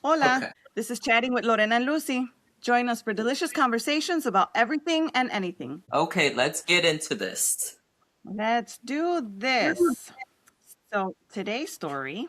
Hola, Okay. this is Chatting with Lorena and Lucy. Join us for delicious conversations about everything and anything. Okay, let's get into this. Let's do this. So, today's story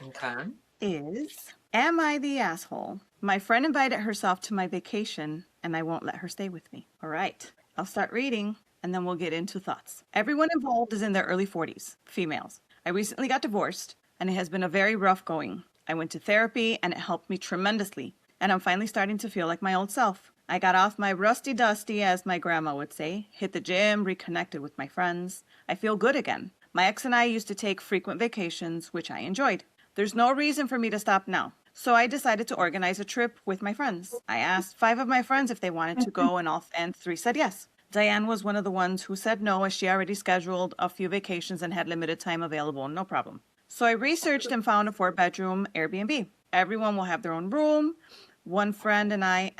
Okay. is Am I the asshole? My friend invited herself to my vacation and I won't let her stay with me. All right, I'll start reading and then we'll get into thoughts. Everyone involved is in their early 40s, females. I recently got divorced and it has been a very rough going. I went to therapy and it helped me tremendously. And I'm finally starting to feel like my old self. I got off my rusty dusty, as my grandma would say, hit the gym, reconnected with my friends. I feel good again. My ex and I used to take frequent vacations, which I enjoyed. There's no reason for me to stop now. So I decided to organize a trip with my friends. I asked 5 of my friends if they wanted to go, and 3 said yes. Diane was one of the ones who said no, as she already scheduled a few vacations and had limited time available, no problem. So I researched and found a 4-bedroom Airbnb. Everyone will have their own room. One friend and I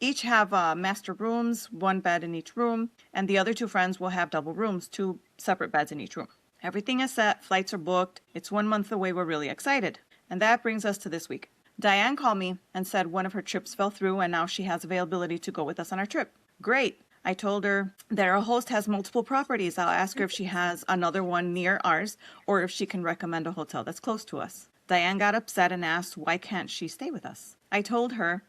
each have master rooms, 1 bed in each room, and the other 2 friends will have double rooms, 2 separate beds in each room. Everything is set, flights are booked. It's 1 month away. We're really excited. And that brings us to this week. Diane called me and said one of her trips fell through and now she has availability to go with us on our trip. Great. I told her that our host has multiple properties. I'll ask her if she has another one near ours or if she can recommend a hotel that's close to us. Diane got upset and asked why can't she stay with us. I told her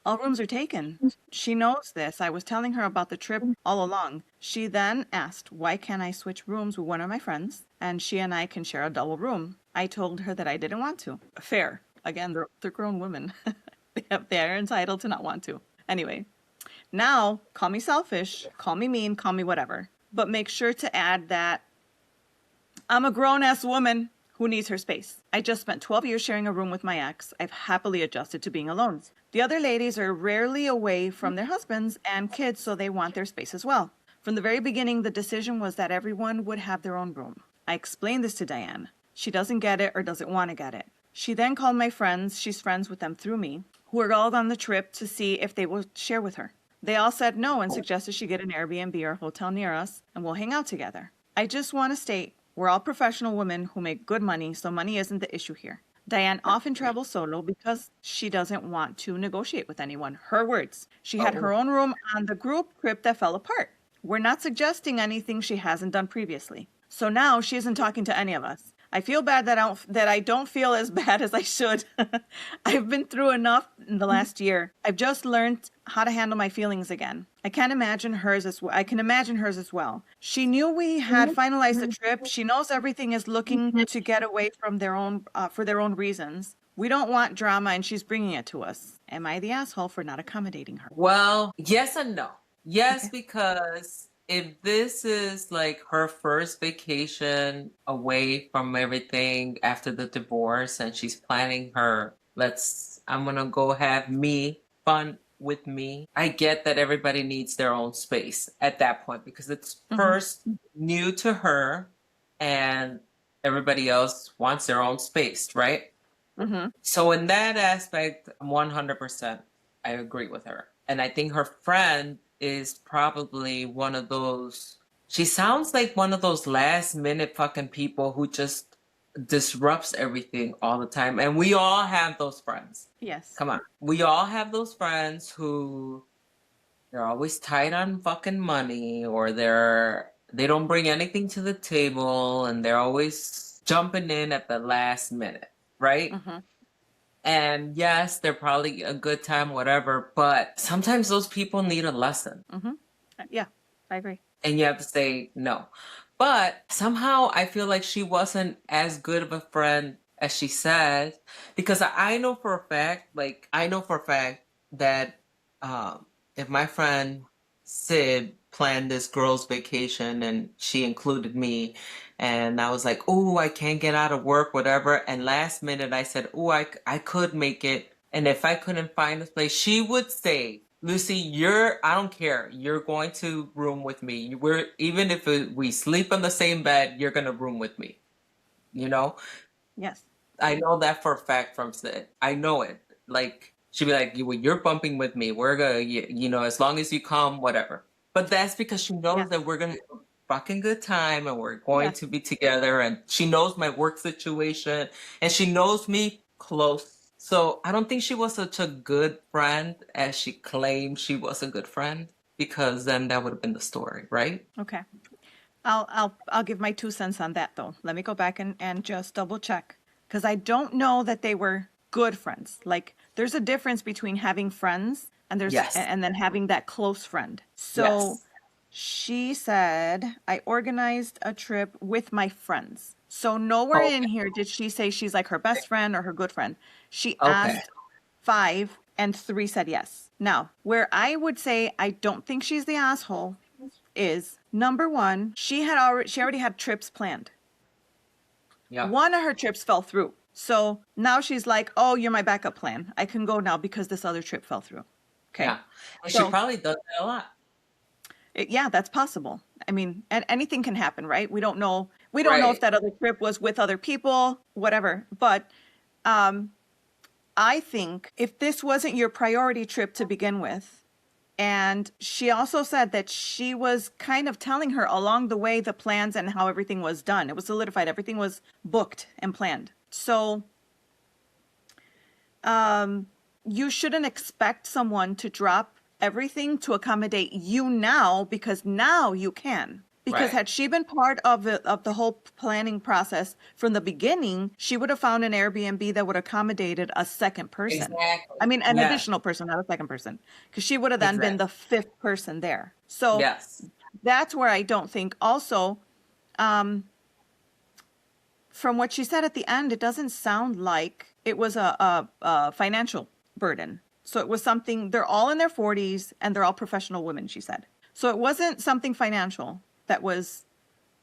all rooms are taken. She knows this. I was telling her about the trip all along. She then asked, why can't I switch rooms with one of my friends and she and I can share a double room? I told her that I didn't want to. Fair. Again, they're grown women. They're entitled to not want to. Anyway, now call me selfish, call me mean, call me whatever. But make sure to add that I'm a grown-ass woman who needs her space. I just spent 12 years sharing a room with my ex. I've happily adjusted to being alone. The other ladies are rarely away from their husbands and kids, so they want their space as well. From the very beginning, the decision was that everyone would have their own room. I explained this to Diane. She doesn't get it or doesn't want to get it. She then called my friends, she's friends with them through me, who are all on the trip to see if they will share with her. They all said no and suggested she get an Airbnb or a hotel near us and we'll hang out together. I just want to state, we're all professional women who make good money, so money isn't the issue here. Diane often travels solo because she doesn't want to negotiate with anyone. Her words. She had her Oh, own room on the group trip that fell apart. We're not suggesting anything she hasn't done previously. So now she isn't talking to any of us. I feel bad that I don't feel as bad as I should. I've been through enough in the last year. I've just learned how to handle my feelings again. I can imagine hers as well. She knew we had finalized the trip. She knows everything is looking to get away from their own for their own reasons. We don't want drama, and she's bringing it to us. Am I the asshole for not accommodating her? well, yes and no. Yes, Okay. because if this is like her first vacation away from everything after the divorce and she's planning her, I'm gonna go have me fun with me. I get that everybody needs their own space at that point because it's Mm-hmm. first new to her and everybody else wants their own space, right? Mm-hmm. So in that aspect, 100%, I agree with her. And I think her friend is probably one of those, she sounds like one of those last minute fucking people who just disrupts everything all the time. And we all have those friends. Yes. Come on. We all have those friends who they're always tight on fucking money or they don't bring anything to the table and they're always jumping in at the last minute, right? Mm-hmm. And yes, they're probably a good time, whatever, but sometimes those people need a lesson Mm-hmm. Yeah, I agree. and you have to say no. But somehow I feel like she wasn't as good of a friend as she said because I know for a fact, that if my friend Sid planned this girl's vacation and she included me and I was like, oh, I can't get out of work, whatever. And last minute I said, oh, I could make it. And if I couldn't find a place, she would say, Lucy, I don't care. You're going to room with me. Even if we sleep on the same bed, you're going to room with me. You know, Yes. I know that for a fact from Sid. I know it. Like, she'd be like, you're bumping with me. We're going to, as long as you come, whatever. But that's because she knows Yes. that we're going to have a fucking good time and we're going Yes. to be together. And she knows my work situation and she knows me close. So I don't think she was such a good friend as she claimed she was a good friend, because then that would have been the story, right? Okay. I'll give my 2 cents on that though. Let me go back and just double check because I don't know that they were good friends. Like there's a difference between having friends Yes. and then having that close friend. So Yes. she said, I organized a trip with my friends. So nowhere in Okay. here did she say she's like her best friend or her good friend. She Okay. asked 5 and 3 said yes. Now, where I would say I don't think she's the asshole is number one, she already had trips planned. Yeah. One of her trips fell through. So now she's like, "Oh, you're my backup plan. I can go now because this other trip fell through." Okay. Yeah. And she So, probably does that a lot. yeah, that's possible. I mean, and anything can happen, right? We don't know. We don't know if Right. that other trip was with other people, whatever. But um I think if this wasn't your priority trip to begin with, and she also said that she was kind of telling her along the way the plans and how everything was done. It was solidified. Everything was booked and planned. So you shouldn't expect someone to drop everything to accommodate you now because now you can. Because Right. had she been part of the whole planning process from the beginning, she would have found an Airbnb that would have accommodated a second person. Exactly. I mean, an Yeah. additional person, not a second person, because she would have then been Exactly. the fifth person there. So Yes. that's where I don't think. Also, from what she said at the end, it doesn't sound like it was a financial burden. So it was something, they're all in their 40s and they're all professional women, she said. So it wasn't something financial that was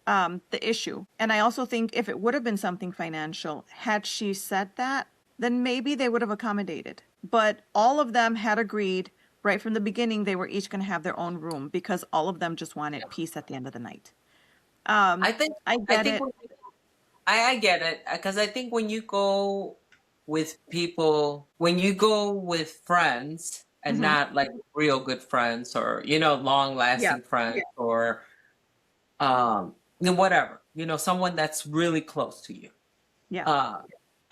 the issue. And I also think if it would have been something financial, had she said that, then maybe they would have accommodated. But all of them had agreed right from the beginning they were each going to have their own room because all of them just wanted peace at the end of the night. I think I I get think it. I get it, because I think when you go with people, when you go with friends and Hmm. not like real good friends, or long Yeah. lasting friends, or whatever, someone that's really close to you. Yeah. Uh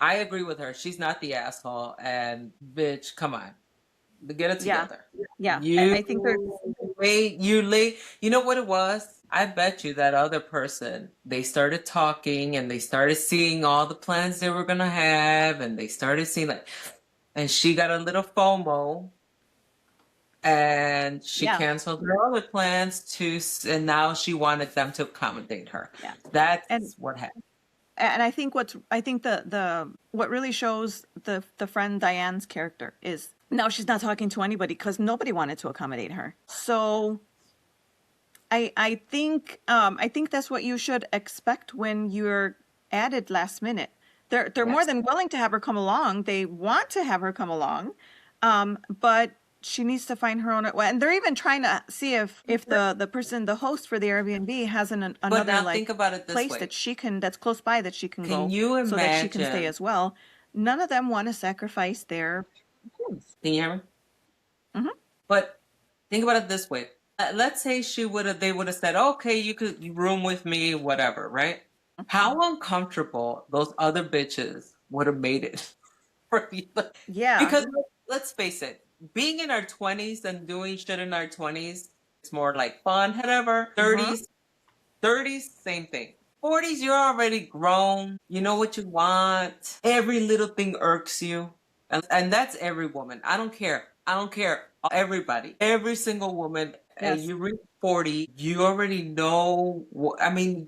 I agree with her. She's not the asshole, and bitch, come on. Get it Yeah. together. Yeah. You I think there's, late. You know what it was? I bet you that other person, they started talking and they started seeing all the plans they were gonna have, and they started seeing like, and she got a little FOMO, and she yeah. canceled her other plans and now she wanted them to accommodate her. Yeah. And That's what happened. I think what really shows the friend Diane's character is now she's not talking to anybody because nobody wanted to accommodate her. So I think that's what you should expect when you're added last minute. They're more Yes. than willing to have her come along. They want to have her come along, but she needs to find her own way. And they're even trying to see if the host for the Airbnb has But another now think like about it this place way. that's close by that she can Can go you so that she can stay imagine? as well. None of them want to sacrifice their things. Can you hear me? Hmm. But think about it this way. Let's say they would have said, okay, you could room with me, whatever, right? How uncomfortable those other bitches would have made it for you. Yeah. Because let's face it, being in our 20s and doing shit in our 20s, it's more like fun, whatever. Hmm. 30s, same thing. 40s, you're already grown. You know what you want. Every little thing irks you. And that's every woman. I don't care. I don't care. Everybody, every single woman, and Yes. you reach 40, you already know. I mean,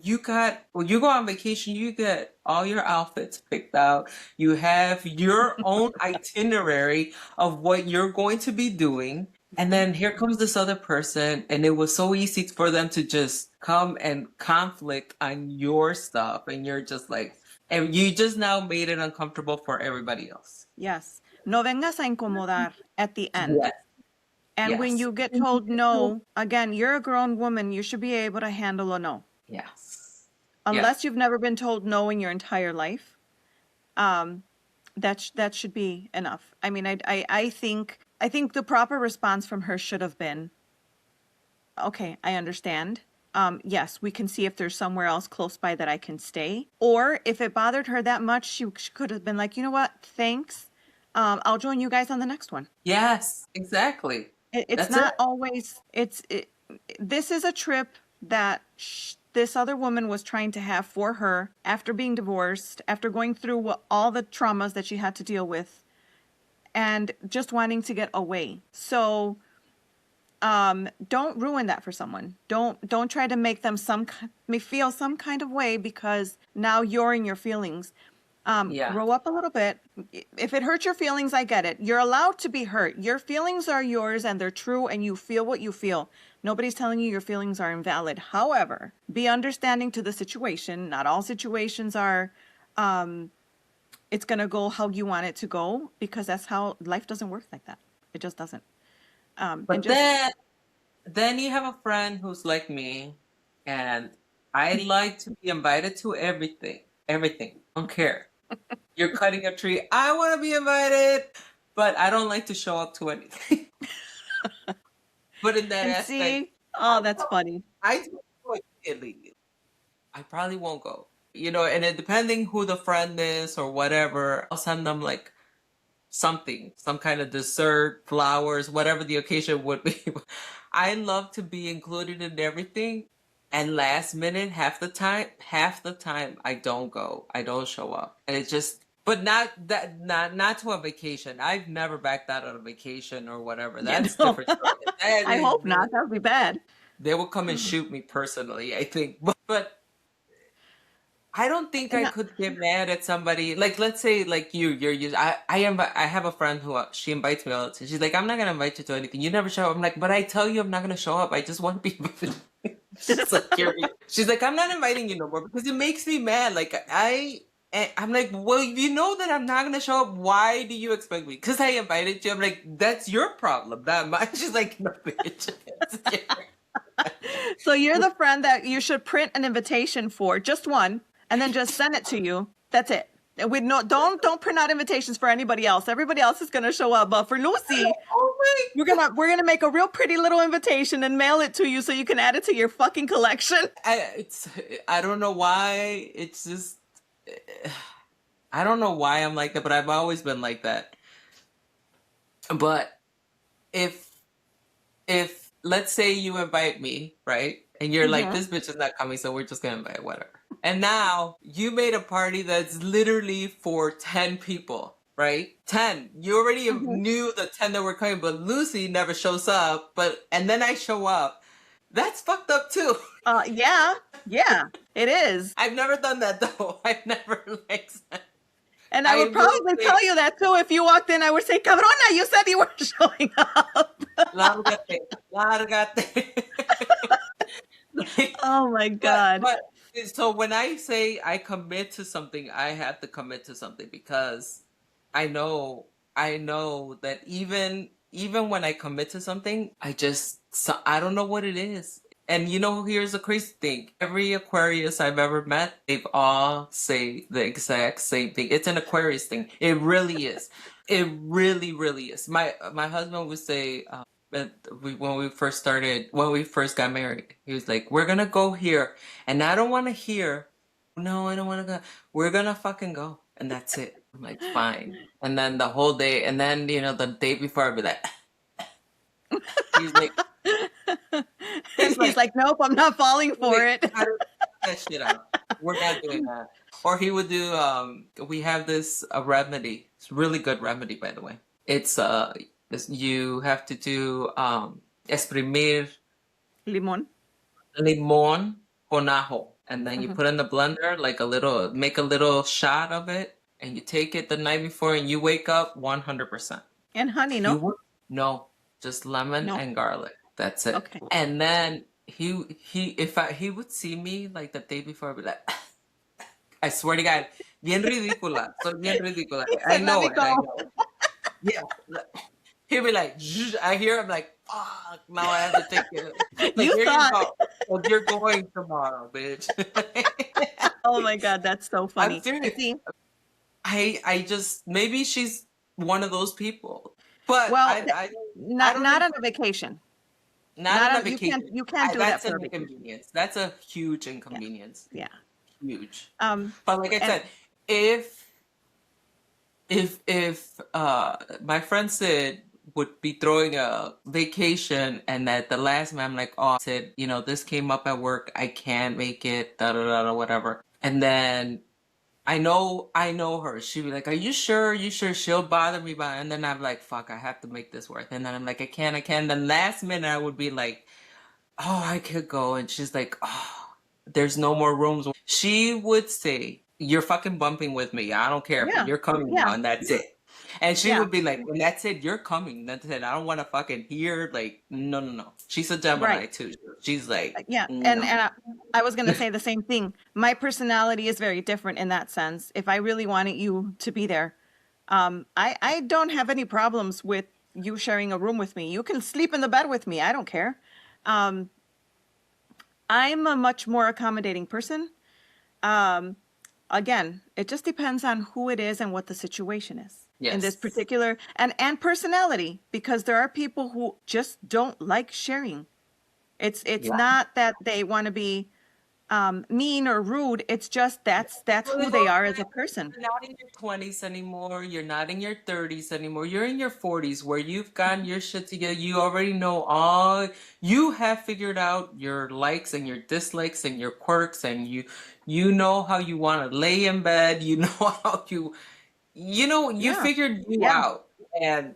when you go on vacation, you get all your outfits picked out. You have your own itinerary of what you're going to be doing. And then here comes this other person, and it was so easy for them to just come and conflict on your stuff. And you're just like, and you just now made it uncomfortable for everybody else. Yes. No vengas a incomodar at the end. Yes. And when Yes. you get told no, again, you're a grown woman. You should be able to handle a no. Yes. Yeah. Unless you've never been told no in your entire life, um, that should be enough. I mean, I think the proper response from her should have been, okay, I understand. yes, we can see if there's somewhere else close by that I can stay. Or if it bothered her that much, she could have been like, you know what? Thanks. I'll join you guys on the next one. Yes, exactly. It's That's it. not always, this is a trip that this other woman was trying to have for her after being divorced, after going through all the traumas that she had to deal with, and just wanting to get away. So don't ruin that for someone. Don't try to make them feel some kind of way because now you're in your feelings. Yeah. Grow up a little bit. If it hurts your feelings, I get it. You're allowed to be hurt. Your feelings are yours and they're true, and you feel what you feel. Nobody's telling you your feelings are invalid. However, be understanding to the situation. Not all situations are, it's going to go how you want it to go, because that's how life doesn't work like that. It just doesn't. And But just, then you have a friend who's like me, and I like to be invited to everything. Everything. I don't care. You're cutting a tree. I want to be invited, but I don't like to show up to anything. But in that and aspect, see, oh, that's funny. I do immediately. I probably won't go. And it depending who the friend is or whatever, I'll send them like something, some kind of dessert, flowers, whatever the occasion would be. I love to be included in everything. And last minute, half the time I don't go. I don't show up. And it just but not to a vacation. I've never backed out on a vacation or whatever. Yeah, That's no. different story. That I is, hope not. That would be bad. they will come and shoot me personally, I think. But I don't think I And could get mad at somebody. Like, let's say, like I have a friend who she invites me all the time. She's like, I'm not gonna invite you to anything. You never show up. I'm like, but I tell you, I'm not gonna show up. I just want to be invited. She's like, she's like, I'm not inviting you no more because it makes me mad. Like, I'm like, well, you know that I'm not gonna show up. Why do you expect me? Because I invited you. I'm like, that's your problem, not mine. She's like, no, bitch. so you're the friend that you should print an invitation for, just one, and then just send it to you. That's it. And we don't print out invitations for anybody else. Everybody else is gonna show up, but for Lucy, Oh my we're gonna make a real pretty little invitation and mail it to you so you can add it to your fucking collection. I don't know why. It's just I don't know why I'm like that, but I've always been like that. But if let's say you invite me, right? And you're like, Mm-hmm. this bitch is not coming, so we're just gonna invite whatever. And now you made a party that's literally for 10 people, right? 10. You already Mm-hmm. knew the 10 that were coming, but Lucy never shows up, and then I show up. That's fucked up too. Yeah, it is. I've never done that though. I've never like And I I would will probably say, tell you that too if you walked in. I would say, Cabrona, you said you weren't showing up. lárgate, lárgate. Oh my But God. but so when I say I commit to something, I have to commit to something because I know that even when I commit to something, I don't know what it is. And here's the crazy thing. Every Aquarius I've ever met, they've all say the exact same thing. It's an Aquarius thing. It really is. It really, really is. My husband would say, when we first got married, he was like, "We're gonna go here," and I don't want to hear, "No, I don't want to go." We're gonna fucking go, and that's it. I'm like, fine. And then the whole day, and then the day before, I'd be like, he's like, And he's he's like, like, nope, I'm not falling for wait, it. cut that shit out. We're not doing that. Or he would do. We have this remedy. It's a really good remedy, by the way. You have to do exprimir Limon. limón con ajo, and then you put in the blender make a little shot of it, and you take it the night before, and you wake up 100%. And honey, You no? would no, just lemon No? and garlic. That's it. Okay. And then he would see me like the day before, I'd be like, I swear to God, bien ridícula, so bien ridícula. He I said, let know me it. I go. know. Yeah. He'll be like, "Zzz," I hear him like, fuck, now I have to take it. Like, You here you thought. go. Well, you're going tomorrow, bitch. Oh my God, that's so I'm funny. serious. See, I just, maybe she's one of those people. But well, I don't not think, on a vacation. Not Not on a on, vacation. you can't do that That's for an a vacation. inconvenience. That's a huge Yeah. inconvenience. Yeah. Huge. Um, But like I and said, if if my friend Sid would be throwing a vacation and at the last minute I'm like, oh Sid, this came up at work, I can't make it, da da da da whatever. And then I know her. She'd be like, "Are you sure? Are you sure?" She'll bother me by, and then I'm like, "Fuck, I have to make this work." And then I'm like, I can." Then last minute I would be like, "Oh, I could go," and she's like, "Oh, there's no more rooms." She would say, "You're fucking bumping with me. I don't care, but yeah, you're coming yeah, now, and that's it." And she yeah, would be like, "When that's it, you're coming. That's it. I don't want to fucking hear like, no, no, no." She's a right. Gemini too. She's like, Yeah, no. I was going to say the same thing. My personality is very different in that sense. If I really wanted you to be there, I don't have any problems with you sharing a room with me. You can sleep in the bed with me. I don't care. Um, I'm a much more accommodating person. Um, Again, it just depends on who it is and what the situation is in this Yes. particular and personality, because there are people who just don't like sharing. It's Yeah. not that they want to be mean or rude. It's just that's Well, who it's they are okay. as a person. You're not in your 20s anymore. You're not in your 30s anymore. You're in your 40s where you've gotten your shit together. You already know you have figured out your likes and your dislikes and your quirks, and you know how you want to lay in bed. You know how you Yeah, figured you yeah, out. And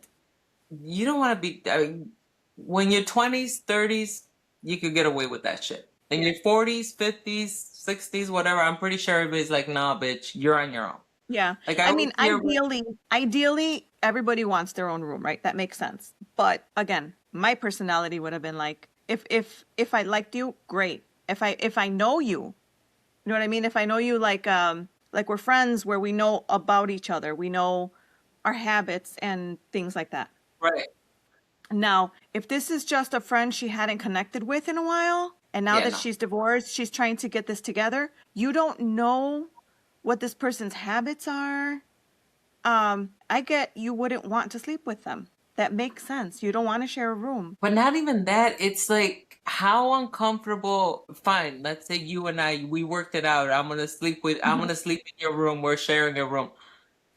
you don't want to be, I mean, when you're 20s, 30s, you could get away with that shit. In your 40s, 50s, 60s, whatever, I'm pretty sure everybody's like, nah, bitch, you're on your own. yeah. Like I I was mean, here with, ideally, everybody wants their own room, right? That makes sense. But again, my personality would have been like, if I liked you, great. If I know you, you know what I mean? If I know you like we're friends where we know about each other, we know our habits and things like that. right. Now, if this is just a friend she hadn't connected with in a while, and now Yeah, that no. she's divorced, she's trying to get this together, you don't know what this person's habits are. I get you wouldn't want to sleep with them. That makes sense. You don't want to share a room. But not even that. It's like how uncomfortable. Fine, let's say you and we worked it out. I'm Mhm. gonna sleep in your room. We're sharing a room.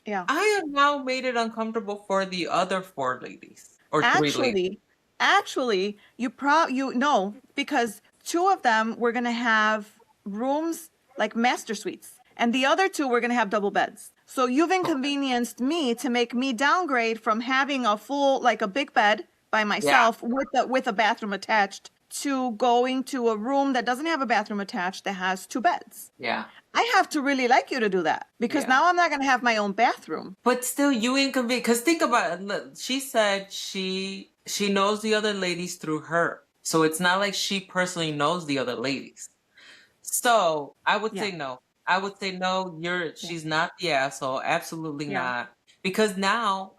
Yeah. I have now made it uncomfortable for the other four ladies or three ladies. Actually, actually, you know because two of them were gonna have rooms like master suites, and the other two were gonna have double beds. So you've inconvenienced me to make me downgrade from having a full like a big bed by Yeah, myself with a bathroom attached to going to a room that doesn't have a bathroom attached that has two beds. yeah, I have to really like you to do that because yeah. now I'm not gonna have my own bathroom. But still, you inconvenient. Because think about it. Look, she said she knows the other ladies through her, so it's not like she personally knows the other ladies. So I would Yeah, say no. I would say no. yeah, She's not the asshole. Absolutely yeah. not. Because now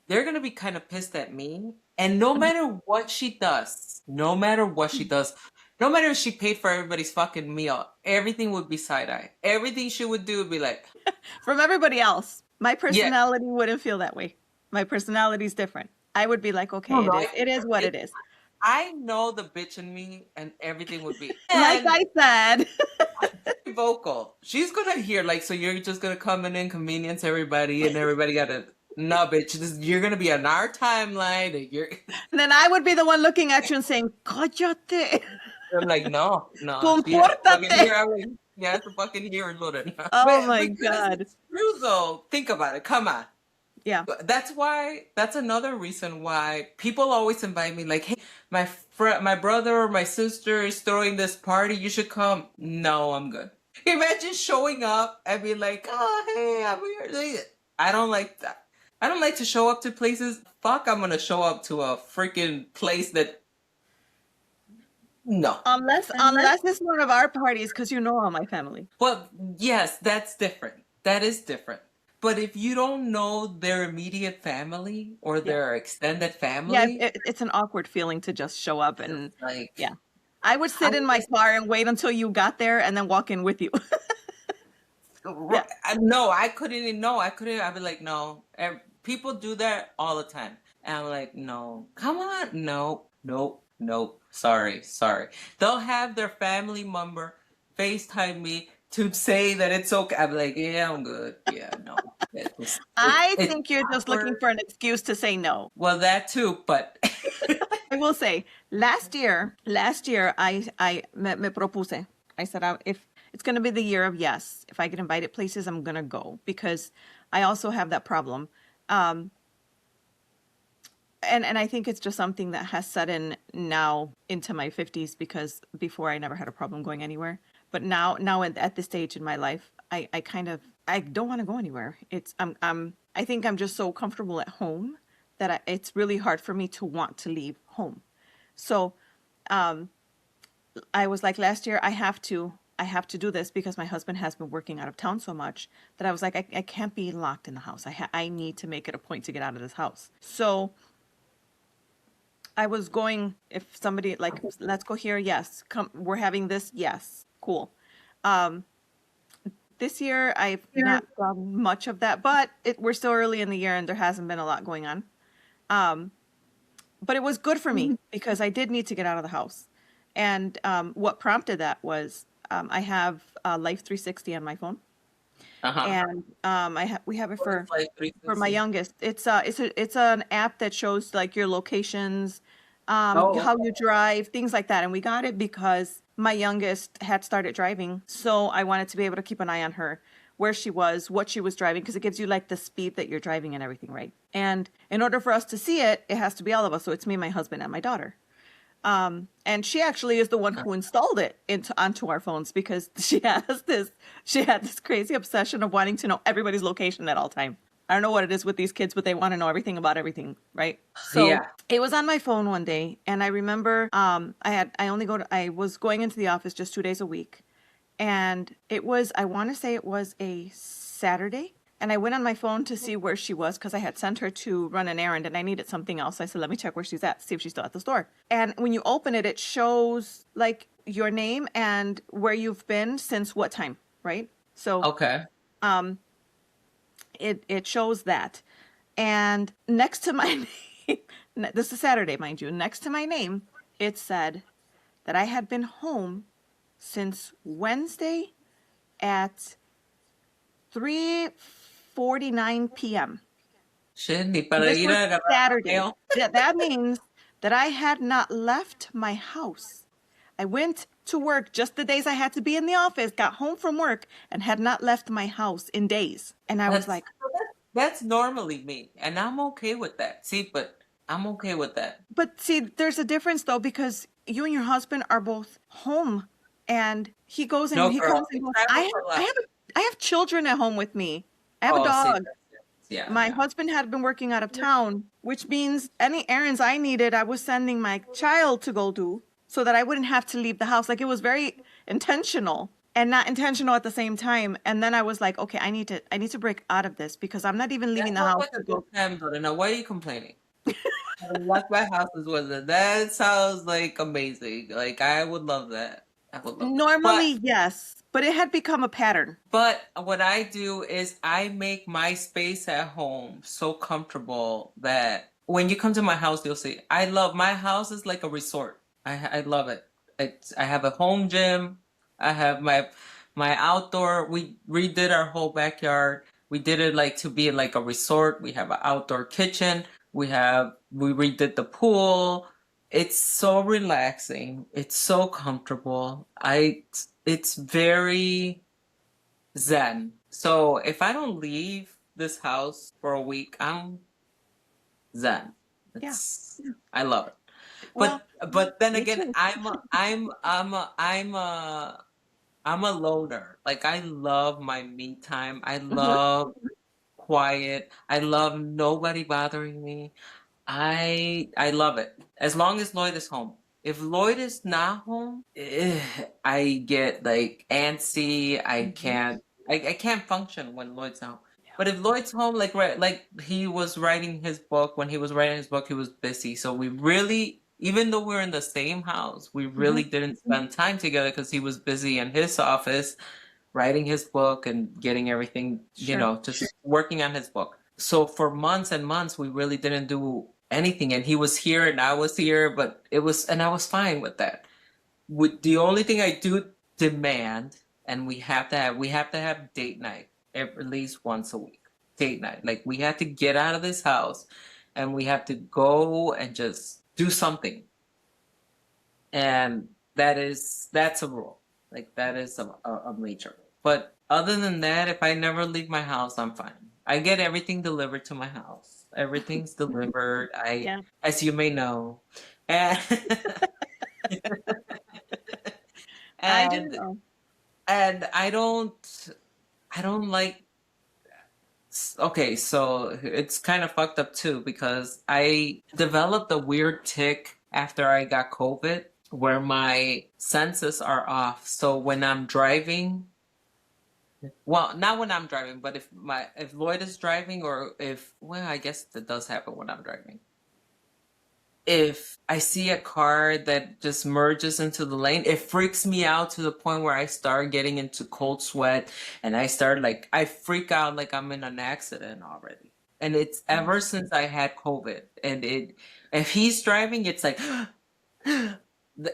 they're gonna be kind of pissed at me. And no matter what she does, no matter what she does, no matter if she paid for everybody's fucking meal, everything would be side eye. Everything she would do would be like, From everybody else. My yeah, personality wouldn't feel that way. My personality is different. I would be like, no, okay, no, it is what it, it is. I know the bitch in me, and everything would be. Like And I said, vocal. She's gonna hear like, so you're just gonna come and inconvenience everybody, and everybody gotta. No, bitch, you're gonna be on our timeline, and you're. then I would be the one looking at you and saying, "Cállate, I'm like, no, no. She has to fucking compórtate." hear. She has to fucking hear Lorena. Oh But my because God. it's true though. Think about it. Come on. Yeah. That's why. That's another reason why people always invite me. Like, hey, my brother or my sister is throwing this party. You should come. No, I'm good. Imagine showing up and be like, oh, hey, I'm here. I don't like that. I don't like to show up to places. Fuck, I'm gonna show up to a freaking place that no. Unless it's one of our parties, because you know all my family. Well, yes, that's different. That is different. But if you don't know their immediate family or Yeah. their extended Yeah, family, it's an awkward feeling to just show up it's and like yeah. I would I sit in my just car and wait until you got there and then walk in with you. Yeah. no, I couldn't even no, I couldn't. I'd be like, no. People do that all the time. And I'm like, no, come on, no, no. Nope. Sorry. They'll have their family member FaceTime me to say that it's okay. I'm like, yeah, I'm good. Yeah, no. I It's think you're just looking awkward. for an excuse to say no. Well, that too, but I will say, last year, me propuse. I said, if it's going to be the year of yes, if I get invited places, I'm going to go because I also have that problem. Um, and I think it's just something that has set in now into my 50s because before I never had a problem going anywhere. But now at this stage in my life, I kind of, I don't want to go anywhere. I think I'm just so comfortable at home that it's really hard for me to want to leave home. So I was like last year, I have to do this because my husband has been working out of town so much that I was like, I can't be locked in the house. I need to make it a point to get out of this house. So I was going, if somebody like, let's go here. Yes. Come, we're having this. Yes. Cool. This year I've not done much of that, but we're still early in the year and there hasn't been a lot going on. But it was good for me because I did need to get out of the house. And what prompted that was I have Life 360 on my phone, uh-huh. and we have it What is like for my 360? youngest. It's an app that shows like your locations, Oh, how you drive, things like that. And we got it because my youngest had started driving, so I wanted to be able to keep an eye on her, where she was, what she was driving, because it gives you like the speed that you're driving and everything, right? And in order for us to see it, it has to be all of us. So it's me, my husband, and my daughter. And she actually is the one who installed it onto our phones because she had this crazy obsession of wanting to know everybody's location at all time. I don't know what it is with these kids, but they want to know everything about everything, right? So yeah. it was on my phone one day, and I remember I was going into the office just 2 days a week, and I want to say it was a Saturday. And I went on my phone to see where she was because I had sent her to run an errand and I needed something else. I said, let me check where she's at, see if she's still at the store. And when you open it, it shows like your name and where you've been since what time, right? So Okay. it shows that. And next to my name, this is Saturday, mind you, next to my name, it said that I had been home since Wednesday at 3:49 p.m. Shit, ni para This ir was a agarrar Saturday. mail. That means that I had not left my house. I went to work just the days I had to be in the office, got home from work, and had not left my house in days. And I was That's like, that's normally me, and I'm okay with that. See, but I'm okay with that. but see, there's a difference though, because you and your husband are both home and No, he girl, comes and we goes. travel a lot. I have children at home with me. I have a Oh, see, dog. yeah, My yeah. husband had been working out of town, which means any errands I needed, I was sending my child to go do so that I wouldn't have to leave the house. Like it was very intentional and not intentional at the same time. And then I was like, okay, I need to break out of this because I'm not even That leaving the sounds house like to a good go. time, though. Now, why are you complaining? I left my house as was it. That sounds like amazing. Like I would love that. I would love that. Normally, yes, but it had become a pattern. But what I do is I make my space at home so comfortable that when you come to my house, you'll see. I love my house is like a resort. I love it. I have a home gym. I have my outdoor. We redid our whole backyard. We did it like to be like a resort. We have an outdoor kitchen. We redid the pool. It's so relaxing. It's so comfortable. It's very Zen. So if I don't leave this house for a week, I'm Zen. Yeah. I love it. Well, But then me again, too. I'm a loner. Like I love my me time. I Hmm. love quiet. I love nobody bothering me. I love it. As long as Lloyd is home. If Lloyd is not home, I get like antsy. Hmm. I can't function when Lloyd's home. But if Lloyd's home, like he was writing his book, when he was writing his book, he was busy. So we really, even though we're in the same house, we Hmm. really didn't spend time together because he was busy in his office writing his book and getting everything, Sure. just working on his book. So for months and months, we really didn't do anything. And he was here and I was here, but and I was fine with that. The only thing I do demand, and we have to have date night at least once a week. Date night. Like we have to get out of this house and we have to go and just do something. And that's a rule. Like that is a major rule. But other than that, if I never leave my house, I'm fine. I get everything delivered to my house. Everything's delivered. Yeah, As you may know. And I do and know. and I don't like okay, so it's kind of fucked up too because I developed a weird tick after I got COVID where my senses are off. So when I'm driving, well, not when I'm driving, but if Lloyd is driving or if well, I guess that does happen when I'm driving. If I see a car that just merges into the lane, it freaks me out to the point where I start getting into cold sweat and I freak out like I'm in an accident already. And it's ever since I had COVID. If he's driving, it's like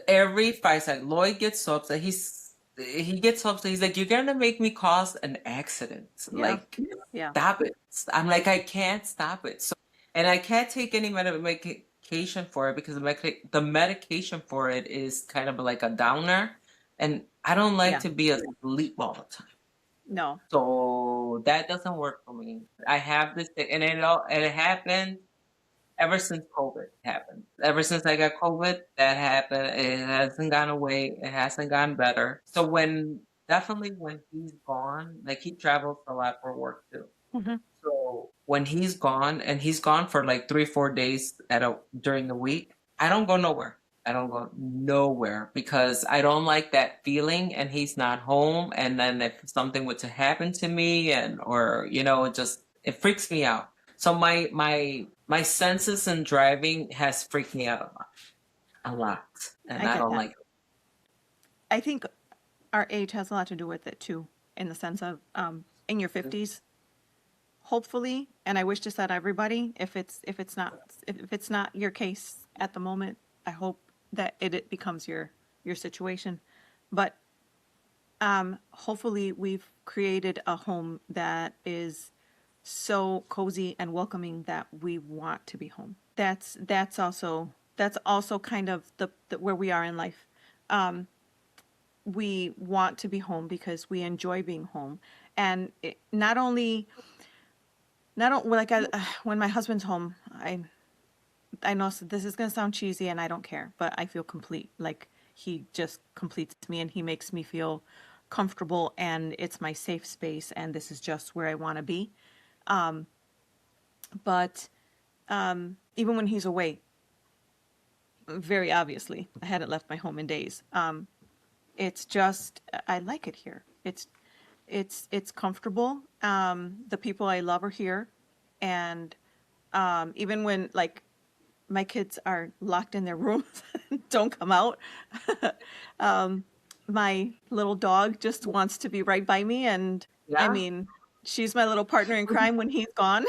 every 5 seconds, Lloyd gets so upset. He gets so upset. He's like, "You're gonna make me cause an accident. Yeah, Like, yeah, stop it." I'm like, I can't stop it. So, and I can't take any medication for it because the medication for it is kind of like a downer, and I don't like yeah. to be asleep all the time. No, So that doesn't work for me. I have this thing, and it happened ever since COVID happened. Ever since I got COVID, that happened. It hasn't gone away. It hasn't gotten better. So definitely when he's gone, like he travels a lot for work too. hmm, So when he's gone, and he's gone for like 3, 4 days during the week, I don't go nowhere. I don't go nowhere because I don't like that feeling and he's not home. And then if something were to happen to me or, it freaks me out. So my senses in driving has freaked me out a lot. And I I get don't that. like it. I think our age has a lot to do with it too, in the sense of in your 50s, hopefully, and I wish this at everybody. If it's not your case at the moment, I hope that it becomes your situation. But hopefully, we've created a home that is so cozy and welcoming that we want to be home. That's also kind of the where we are in life. We want to be home because we enjoy being home, and not only like when my husband's home, I know this is gonna sound cheesy, and I don't care, but I feel complete. Like he just completes me, and he makes me feel comfortable, and it's my safe space, and this is just where I want to be. But even when he's away, very obviously, I hadn't left my home in days. It's just I like it here. It's comfortable. The people I love are here, and even when like my kids are locked in their rooms, don't come out. My little dog just wants to be right by me, and I Yeah. mean, she's my little partner in crime when he's gone.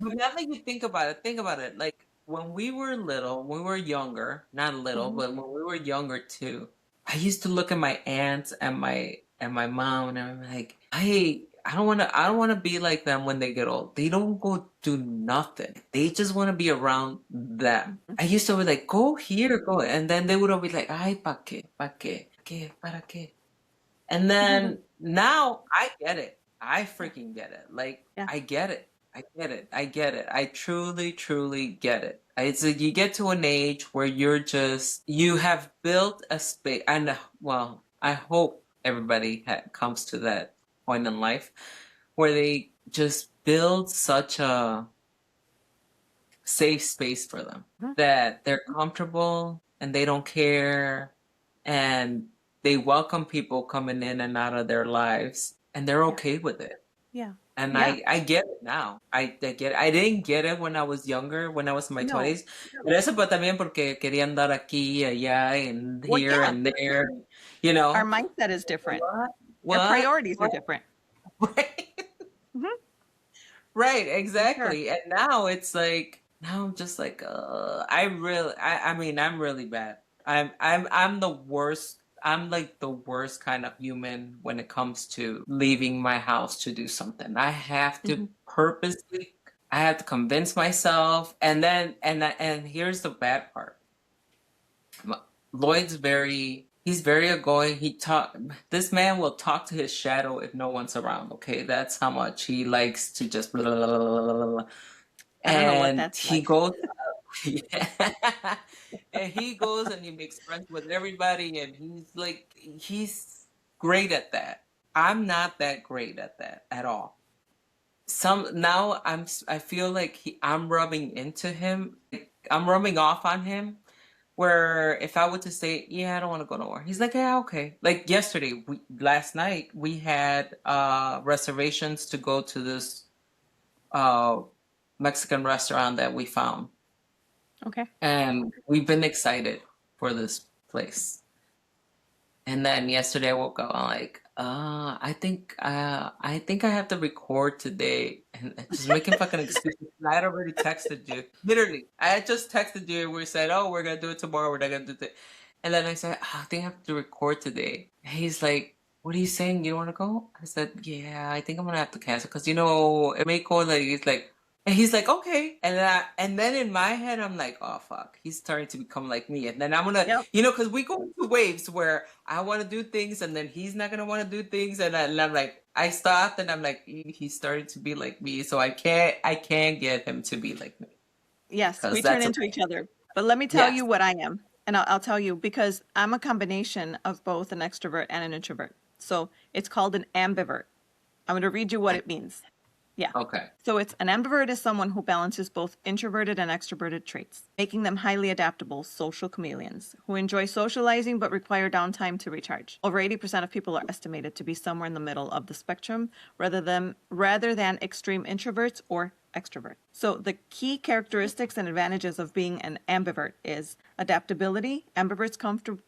But now that you think about it. Like when we were little, when we were younger, not little, Mhm. but when we were younger too, I used to look at my aunts and my mom, and I'm like, I don't wanna be like them when they get old. They don't go do nothing. They just want to be around them. I used to be like, go here, go, and then they would all be like, ay, pa qué, para qué. And then now I get it. I Yeah, freaking get it. Like yeah, I get it. I get it. I get it. I truly, truly get it. It's like you get to an age where you have built a space, and well, I hope everybody comes to that point in life where they just build such a safe space for them mhm, that they're comfortable and they don't care and they welcome people coming in and out of their lives and they're yeah, okay with it. yeah, And yeah. I get it now. I get it. I didn't get it when I was younger, when I was in my No, 20s. Pero eso fue también porque quería andar aquí, allá, and well, here yeah. and there, you Our know. mindset is different. What? Our What? priorities are What? different. Right? Hmm. Right, For sure. exactly. And now it's like Now I'm just like, I mean, I'm really bad. I'm the worst. I'm like the worst kind of human when it comes to leaving my house to do something. I have to Mhm. purposely, I have to convince myself, and then, and here's the bad part. Lloyd's he's very outgoing. This man will talk to his shadow if no one's around. Okay, that's how much he likes to just blah, blah, blah, blah, blah, blah, blah. I don't know what And that's he like. goes, yeah. And he goes and he makes friends with everybody, and he's great at that. I'm not that great at that at all. I feel like I'm rubbing into him. Like, I'm rubbing off on him. Where if I were to say, yeah, I don't want to go nowhere, he's like, yeah, okay. Like last night, we had reservations to go to this uh Mexican restaurant that we found. Okay. And we've been excited for this place. And then yesterday I woke up, I'm like, I think I have to record today, and just making fucking excuses. I had already texted you. Literally, I had just texted you and we said, oh, we're gonna do it tomorrow, we're not gonna do it. And then I said, I think I have to record today. And he's like, what are you saying? You don't wanna go? I said, yeah, I think I'm gonna have to cancel because it may go like it's like, and he's like, okay. And then in my head, I'm like, oh fuck, he's starting to become like me. And then I'm gonna, Yep. because we go into waves where I want to do things and then he's not gonna want to do things, and I'm like, I stopped and I'm like, he's starting to be like me, so I can't get him to be like me Yes, because we turn that's into each other. But let me tell yes, you what I am. And I'll tell you because I'm a combination of both an extrovert and an introvert. So it's called an ambivert. I'm going to read you what it means. Yeah. okay. So it's an ambivert is someone who balances both introverted and extroverted traits, making them highly adaptable social chameleons who enjoy socializing but require downtime to recharge. Over 80% of people are estimated to be somewhere in the middle of the spectrum rather than extreme introverts or extroverts. So the key characteristics and advantages of being an ambivert is adaptability. Ambiverts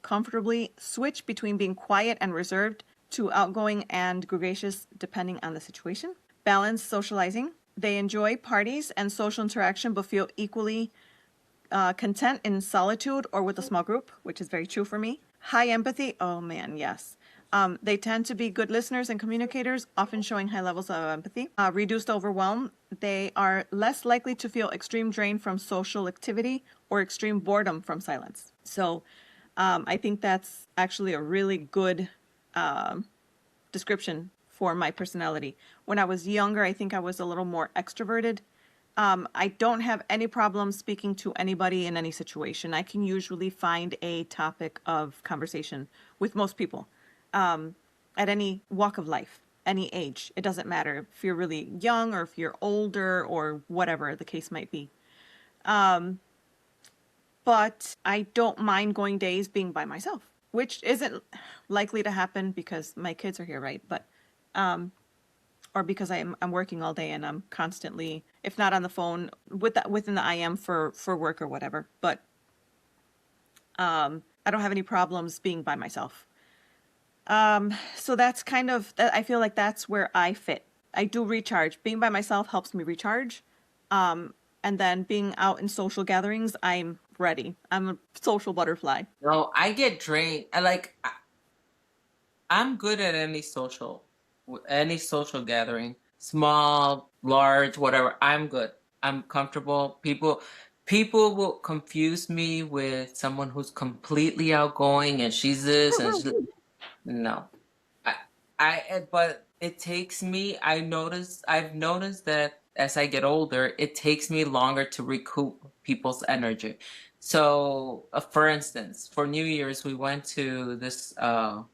comfortably switch between being quiet and reserved to outgoing and gregarious depending on the situation. Balanced socializing. They enjoy parties and social interaction but feel equally content in solitude or with a small group, which is very true for me. High empathy. Oh man, yes. They tend to be good listeners and communicators, often showing high levels of empathy. Reduced overwhelm. They are less likely to feel extreme drain from social activity or extreme boredom from silence. So I think that's actually a really good description for my personality. When I was younger, I think I was a little more extroverted. I don't have any problem speaking to anybody in any situation. I can usually find a topic of conversation with most people at any walk of life, any age. It doesn't matter if you're really young or if you're older or whatever the case might be. But I don't mind going days being by myself, which isn't likely to happen because my kids are here, right? But or because I'm working all day and I'm constantly, if not on the phone, within the IM for work or whatever. But I don't have any problems being by myself. So that's kind of that. I feel like that's where I fit. I do recharge. Being by myself helps me recharge. And then being out in social gatherings, I'm ready. I'm a social butterfly. No, I get drained. I'm good at any social gathering, small, large, whatever. I'm good. I'm comfortable. People will confuse me with someone who's completely outgoing and she's this and she's no. I, but it takes me, I've noticed that as I get older, it takes me longer to recoup people's energy. So, for instance, for New Year's, we went to this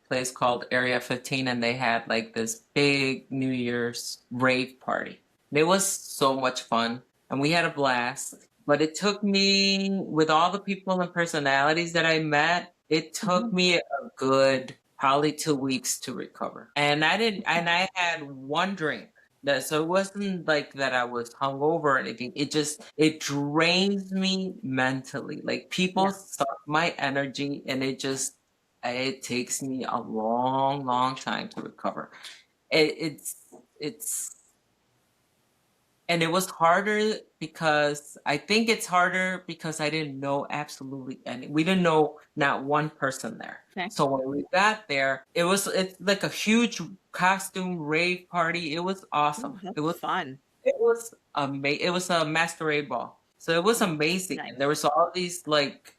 place called Area 15 and they had like this big New Year's rave party. And it was so much fun and we had a blast. But it took me, with all the people and personalities that I met, it took Mhm. me a good probably 2 weeks to recover. And I had one drink. So it wasn't like that I was hungover or anything. It drains me mentally. Like people Yeah. suck my energy and it takes me a long, long time to recover. It's And it was harder because I think it's harder because I didn't know absolutely any. We didn't know not one person there. Okay. So when we got there, it's like a huge costume rave party. It was awesome. Oh, that's fun. It was a masquerade ball. So it was Oh, amazing. nice. And there was all these like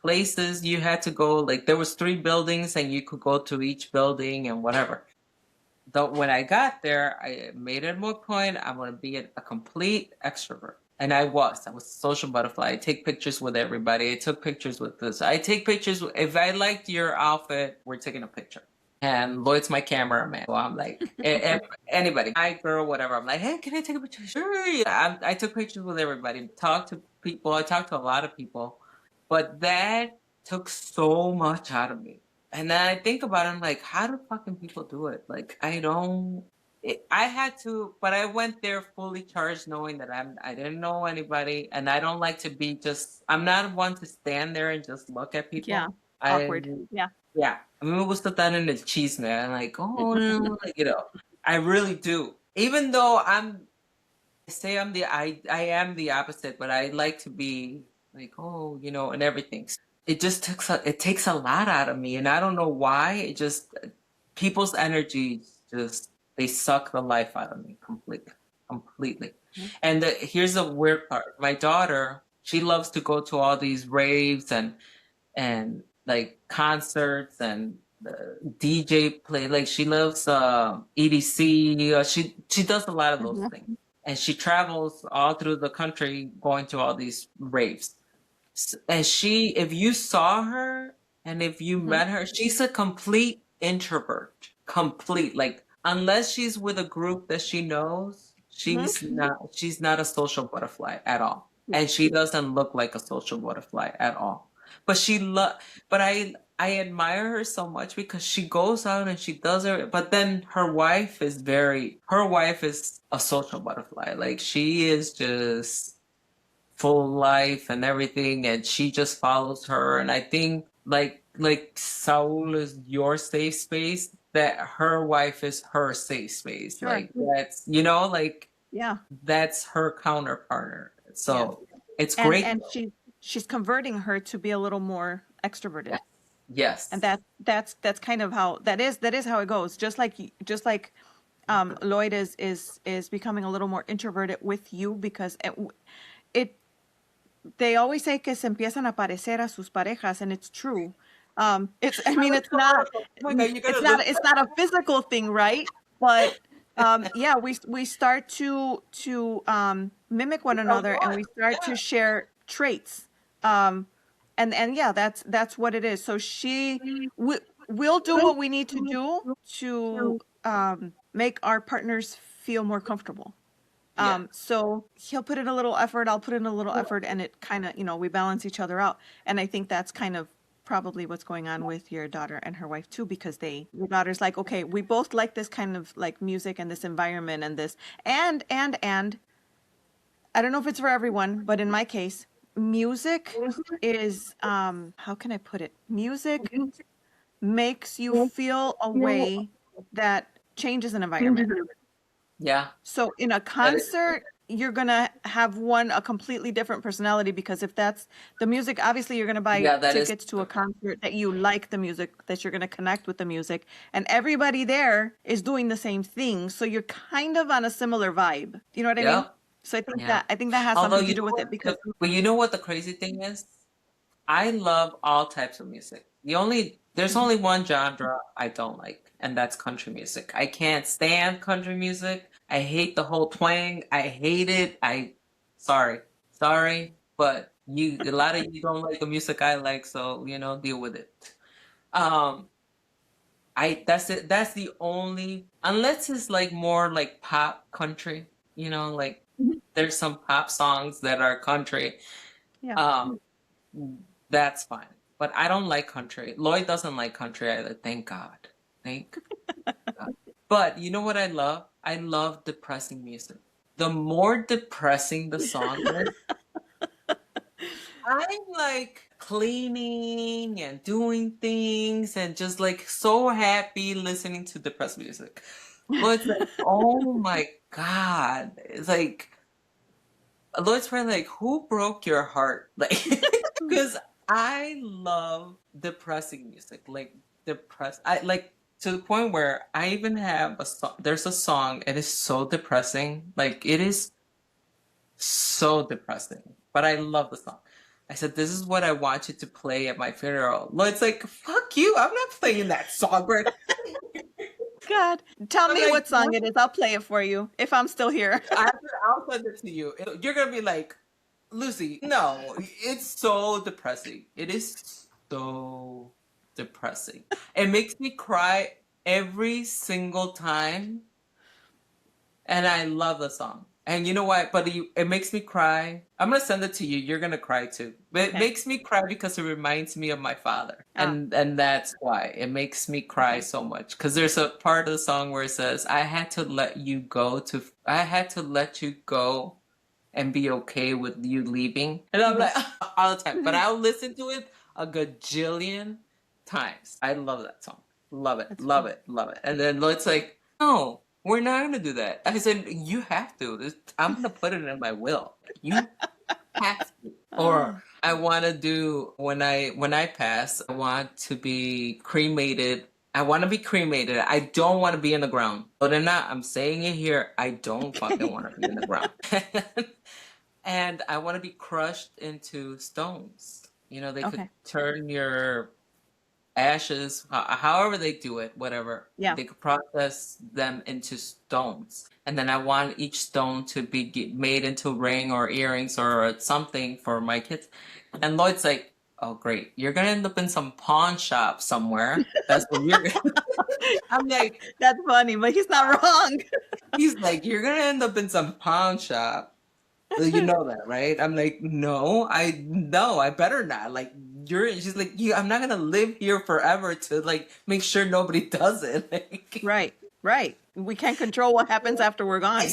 places you had to go. Like there was 3 buildings and you could go to each building and whatever. Though when I got there, I made it a point. I'm gonna be a complete extrovert. And I was. I was a social butterfly. I take pictures with everybody. I took pictures with this. I take pictures. If I liked your outfit, we're taking a picture. And Lloyd's my cameraman. So I'm like, if anybody, my girl, whatever. I'm like, hey, can I take a picture? Sure. Yeah. I took pictures with everybody. Talked to people. I talked to a lot of people. But that took so much out of me. And then I think about it, I'm like, how do fucking people do it? Like, I don't. I had to, but I went there fully charged, knowing that I didn't know anybody, and I don't like to be just. I'm not one to stand there and just look at Yeah. people. Awkward. I Yeah. Yeah, a mí me gusta estar en el chisme. I'm like, oh no, like, I really do. Even though I say I am the opposite, but I like to be like, oh, and everything. It takes a lot out of me, and I don't know why. It just people's energy just they suck the life out of me completely, completely. Mhm. And here's the weird part. My daughter, she loves to go to all these raves and like concerts and DJ play. Like she loves EDC. She does a lot of those Mhm. things, and she travels all through the country going to all these raves. And if you saw her and if you Mhm. met her, she's a complete introvert. Complete. Like unless she's with a group that she knows, Mhm. she's not a social butterfly at all. Yeah. And she doesn't look like a social butterfly at all. But but I admire her so much because she goes out and she does it. But then her wife is a social butterfly. Like she is just full life and everything, and she just follows her. And I think like Saul is your safe space, that her wife is her safe space. Sure. Like that's like Yeah. that's her counterpart. Yes. So it's And great. she's converting her to be a little more extroverted. Yes. And Yes. that's kind of how that is how it goes. Just like Lloyd is becoming a little more introverted with you because it they always say que se empiezan a parecer a sus parejas, and it's true. It's I mean it's not Oh my God, you it's gotta not look. it's not a physical thing, right? But yeah, we start to mimic one another, and we start to share traits. Um, and yeah, that's what it is. So we will do what we need to do to make our partners feel more comfortable. Yeah. So he'll put in a little effort, I'll put in a little effort, and it kind of, we balance each other out. And I think that's kind of probably what's going on with your daughter and her wife too, because your daughter's like, okay, we both like this kind of like music and this environment and this, and I don't know if it's for everyone, but in my case, music is, how can I put it? Music makes you feel a way that changes an environment. Yeah. So in a That is, concert, you're gonna have a completely different personality, because if that's the music, obviously you're gonna buy yeah, that is tickets to a concert that you like the music, that you're gonna connect with the music, and everybody there is doing the same thing. So you're kind of on a similar vibe. You know what I mean? yeah. So Yeah. I think that has Although something to you do know with what it because but you know what the crazy thing is? I love all types of music. There's Mhm. only one genre I don't like, and that's country music. I can't stand country music. I hate the whole twang. I hate it. Sorry, sorry, but a lot of you don't like the music I like, so deal with it. Um, that's it. That's the only, unless it's like more like pop country, like there's some pop songs that are country. yeah. Um, that's fine. But I don't like country. Lloyd doesn't like country either. Thank God. Thank God. But you know what I love? I love depressing music. The more depressing the song is, I'm like cleaning and doing things and just like so happy listening to depressed music. Lloyd's like, oh my God. It's like Lloyd's probably like, who broke your heart? Like, because I love depressing music, like depressed. I like to the point where I even have a song. There's a song. It is so depressing. Like it is so depressing, but I love the song. I said, "This is what I want you to play at my funeral." Lloyd's like, "Fuck you! I'm not playing that song." God, tell I'm me like, what song it is. I'll play it for you if I'm still here. I'll send it to you. You're gonna be like, Lucy, no, it's so depressing. It is so depressing. It makes me cry every single time, and I love the song. And you know what? But it makes me cry. I'm gonna send it to you. You're gonna cry too. But it Okay. makes me cry because it reminds me of my father, Ah, and that's why it makes me cry okay. so much. Because there's a part of the song where it says, I had to let you go and be okay with you leaving. And I'm Mhm. like, all the time. But I'll listen to it a gajillion times. I love that song. Love it, That's love cool. it, love it. And then it's like, no, we're not gonna do that. I said, you have to. I'm gonna put it in my will. You have to. Or Ah, I want to do when I pass, I want to be cremated. I want to be cremated. I don't want to be in the ground. But I'm saying it here. I don't fucking want to be in the ground. And I want to be crushed into stones. You know, they could okay. turn your ashes, however they do it, whatever. Yeah. They could process them into stones. And then I want each stone to be made into ring or earrings or something for my kids. And Lloyd's like, oh, great. You're going to end up in some pawn shop somewhere. That's what you're going to. I'm like, That's funny, but he's not wrong. he's like, you're going to end up in some pawn shop. You know that, right? I'm like, no, I better not. Like, she's like, I'm not gonna live here forever to like make sure nobody does it. Like, Right, right. We can't control what happens after we're gone.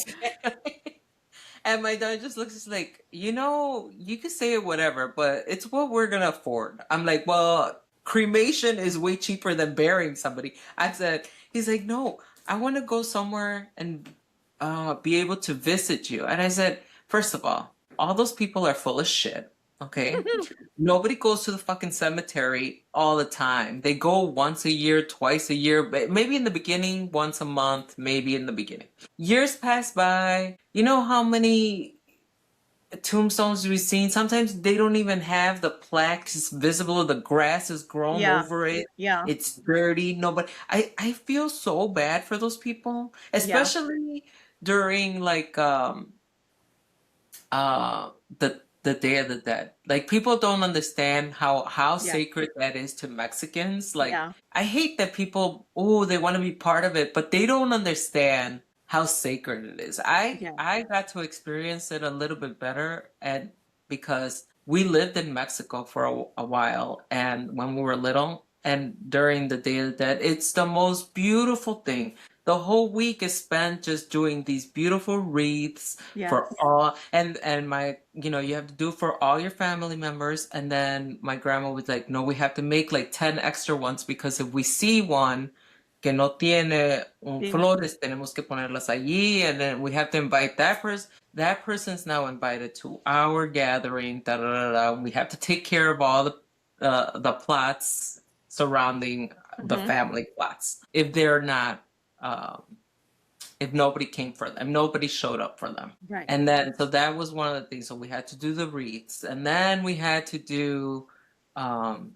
and my dad just looks just like, you can say it whatever, but it's what we're gonna afford. I'm like, well, cremation is way cheaper than burying somebody. I said, he's like, no, I want to go somewhere and be able to visit you. And I said, first of all those people are full of shit. Okay. Nobody goes to the fucking cemetery all the time. They go once a year, twice a year, but maybe in the beginning, once a month, maybe in the beginning. Years pass by. You know how many tombstones we've seen? Sometimes they don't even have the plaques visible. The grass has grown Yeah, over it. yeah, It's dirty. Nobody. I feel so bad for those people, yeah, especially during like uh the Day of the Dead. Like people don't understand how yeah, sacred that is to Mexicans. Like yeah, I hate that people they want to be part of it, but they don't understand how sacred it is. yeah, I got to experience it a little bit better and because we lived in Mexico for a while and when we were little and during the Day of the Dead, it's the most beautiful thing. The whole week is spent just doing these beautiful wreaths for yes. all and my you have to do for all your family members and then my grandma was like no we have to make like 10 extra ones because if we see one que no tiene un Sí. flores tenemos que ponerlas allí and then we have to invite that person's now invited to our gathering da, da, da, da. We have to take care of all the plots surrounding the Hmm. family plots if they're not um if nobody came for them, nobody showed up for them. Right. And then, so that was one of the things. So we had to do the wreaths, and then we had to do um,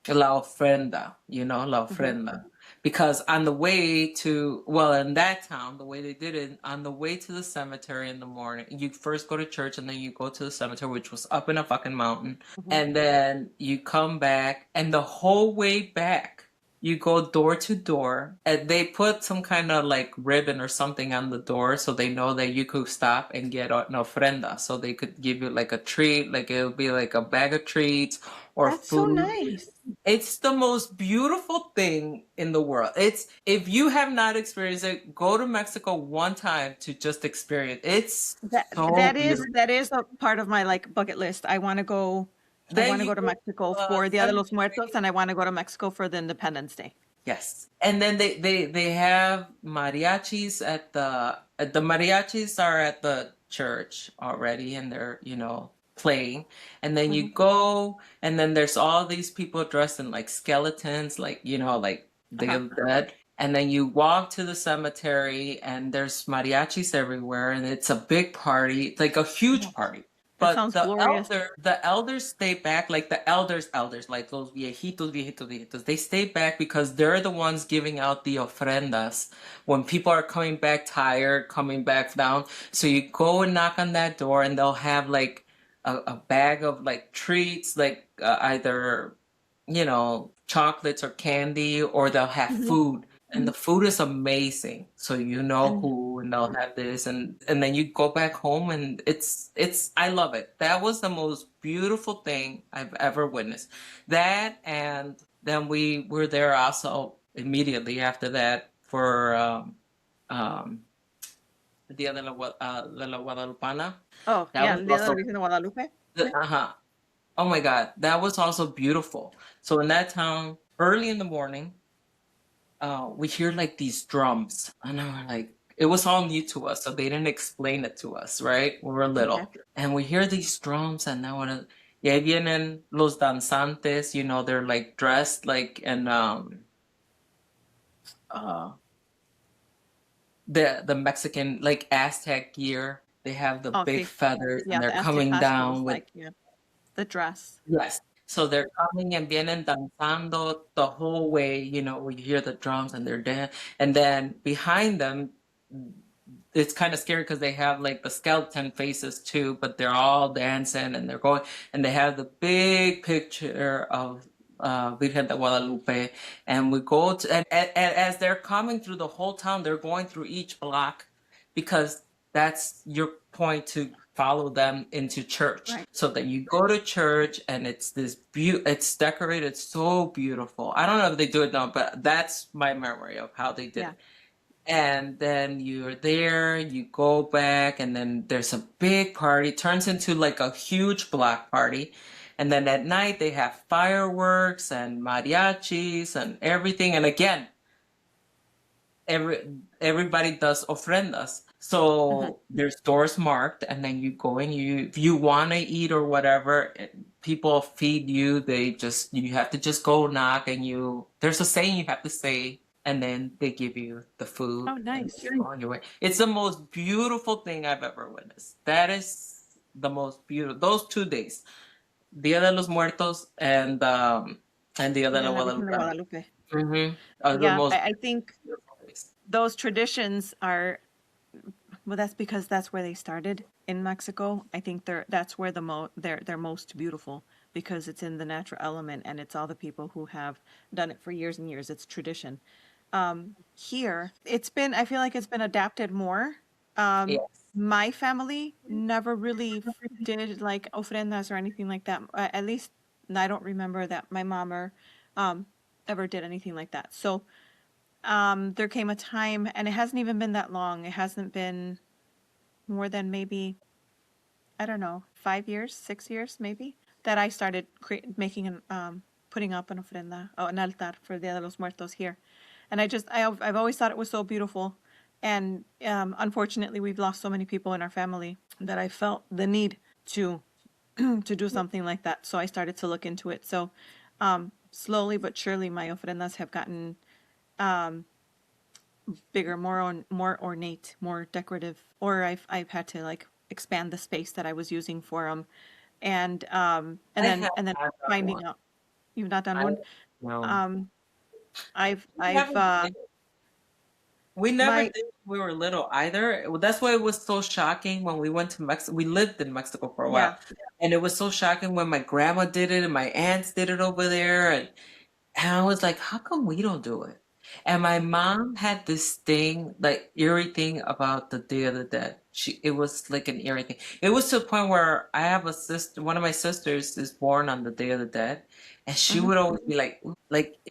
la ofrenda, la Hmm. ofrenda. Because on the way to, well, in that town, the way they did it, on the way to the cemetery in the morning, you first go to church and then you go to the cemetery, which was up in a fucking mountain. Hmm. And then you come back, and the whole way back, you go door to door and they put some kind of like ribbon or something on the door so they know that you could stop and get an ofrenda so they could give you like a treat like it would be like a bag of treats or That's so food. nice. It's the most beautiful thing in the world. It's if you have not experienced it, go to Mexico one time to just experience it. It's That so that is beautiful. that is a part of my like bucket list. I Then want to you go to go Mexico to a for Dia de los Muertos cemetery. and I want to go to Mexico for the Independence Day. Yes. And then they have mariachis at the mariachis are at the church already and they're, playing. And then Hmm. you go, and then there's all these people dressed in like skeletons, like, like Day Uh-huh. of the Dead. And then you walk to the cemetery, and there's mariachis everywhere, and it's a big party. It's like a huge Yes. party. It But sounds glorious. the elders stay back, like the elders, like those viejitos, they stay back because they're the ones giving out the ofrendas when people are coming back tired, coming back down. So you go and knock on that door, and they'll have like a bag of like treats, like either chocolates or candy, or they'll have Hmm. food. And the food is amazing. So you know And who, and they'll have this, and then you go back home, and it's I love it. That was the most beautiful thing I've ever witnessed. That, and then we were there also immediately after that for um Dia de la Guadalupana. oh That yeah, was El Día de la also Virgen de Guadalupe. Yeah. uh-huh. Oh my God, that was also beautiful. So in that town, early in the morning, we hear like these drums, and I'm like, it was all new to us, so they didn't explain it to us, right? We were Okay. little, and we hear these drums, and now y ahí vienen los danzantes, they're like dressed like in uh the Mexican like Aztec gear. They have the big Okay. feathers, and Yeah, they're the Aztec coming costumes, down with. like, yeah, the dress. Yes. So they're coming and vienen danzando the whole way, we hear the drums and they're dancing. And then behind them, it's kind of scary because they have like the skeleton faces too, but they're all dancing and they're going, and they have the big picture of Virgen de Guadalupe. And we go to, and as they're coming through the whole town, they're going through each block because that's your point to follow them into church. Right. So that you go to church, and it's it's decorated so beautiful. I don't know if they do it now, but that's my memory of how they did Yeah. it. And then you're there, you go back, and then there's a big party, turns into like a huge block party. And then at night they have fireworks and mariachis and everything. And again, everybody does ofrendas. Hmm. So there's doors marked, and then you go in. If you want to eat or whatever, people feed you. You have to just go knock, and there's a saying you have to say, and then they give you the food, Oh, and nice. you go on your way. It's the most beautiful thing I've ever witnessed. That is the most beautiful. Those 2 days, Dia de los Muertos and Dia de De la la Virgen de Guadalupe, Guadalupe. are the Yeah, most I think beautiful days. those traditions are, well, that's because that's where they started in Mexico. I think that's where they're most beautiful, because it's in the natural element and it's all the people who have done it for years and years. It's tradition. Here, I feel like it's been adapted more. Yes. My family never really did like ofrendas or anything like that. At least I don't remember that my mom or um, ever did anything like that. So there came a time, and it hasn't even been that long. It hasn't been more than maybe, I don't know, 5 years, 6 years maybe, that I started making putting up an ofrenda, an altar for Dia de los Muertos here. And I've always thought it was so beautiful. And unfortunately, we've lost so many people in our family that I felt the need to to do something like that. So I started to look into it. So slowly but surely, my ofrendas have gotten bigger, more ornate, more decorative. Or I've had to like expand the space that I was using for them, and I have then not done one. finding out you've not done I one. no. Um, We never did. We never my did when we were little either. Well, that's why it was so shocking when we went to Mexico. We lived in Mexico for a yeah. while, and it was so shocking when my grandma did it and my aunts did it over there, and I was like, how come we don't do it? And my mom had this thing, like eerie thing about the Day of the Dead. It was like an eerie thing. It was to the point where I have a sister, one of my sisters is born on the Day of the Dead, and she Hmm. would always be like,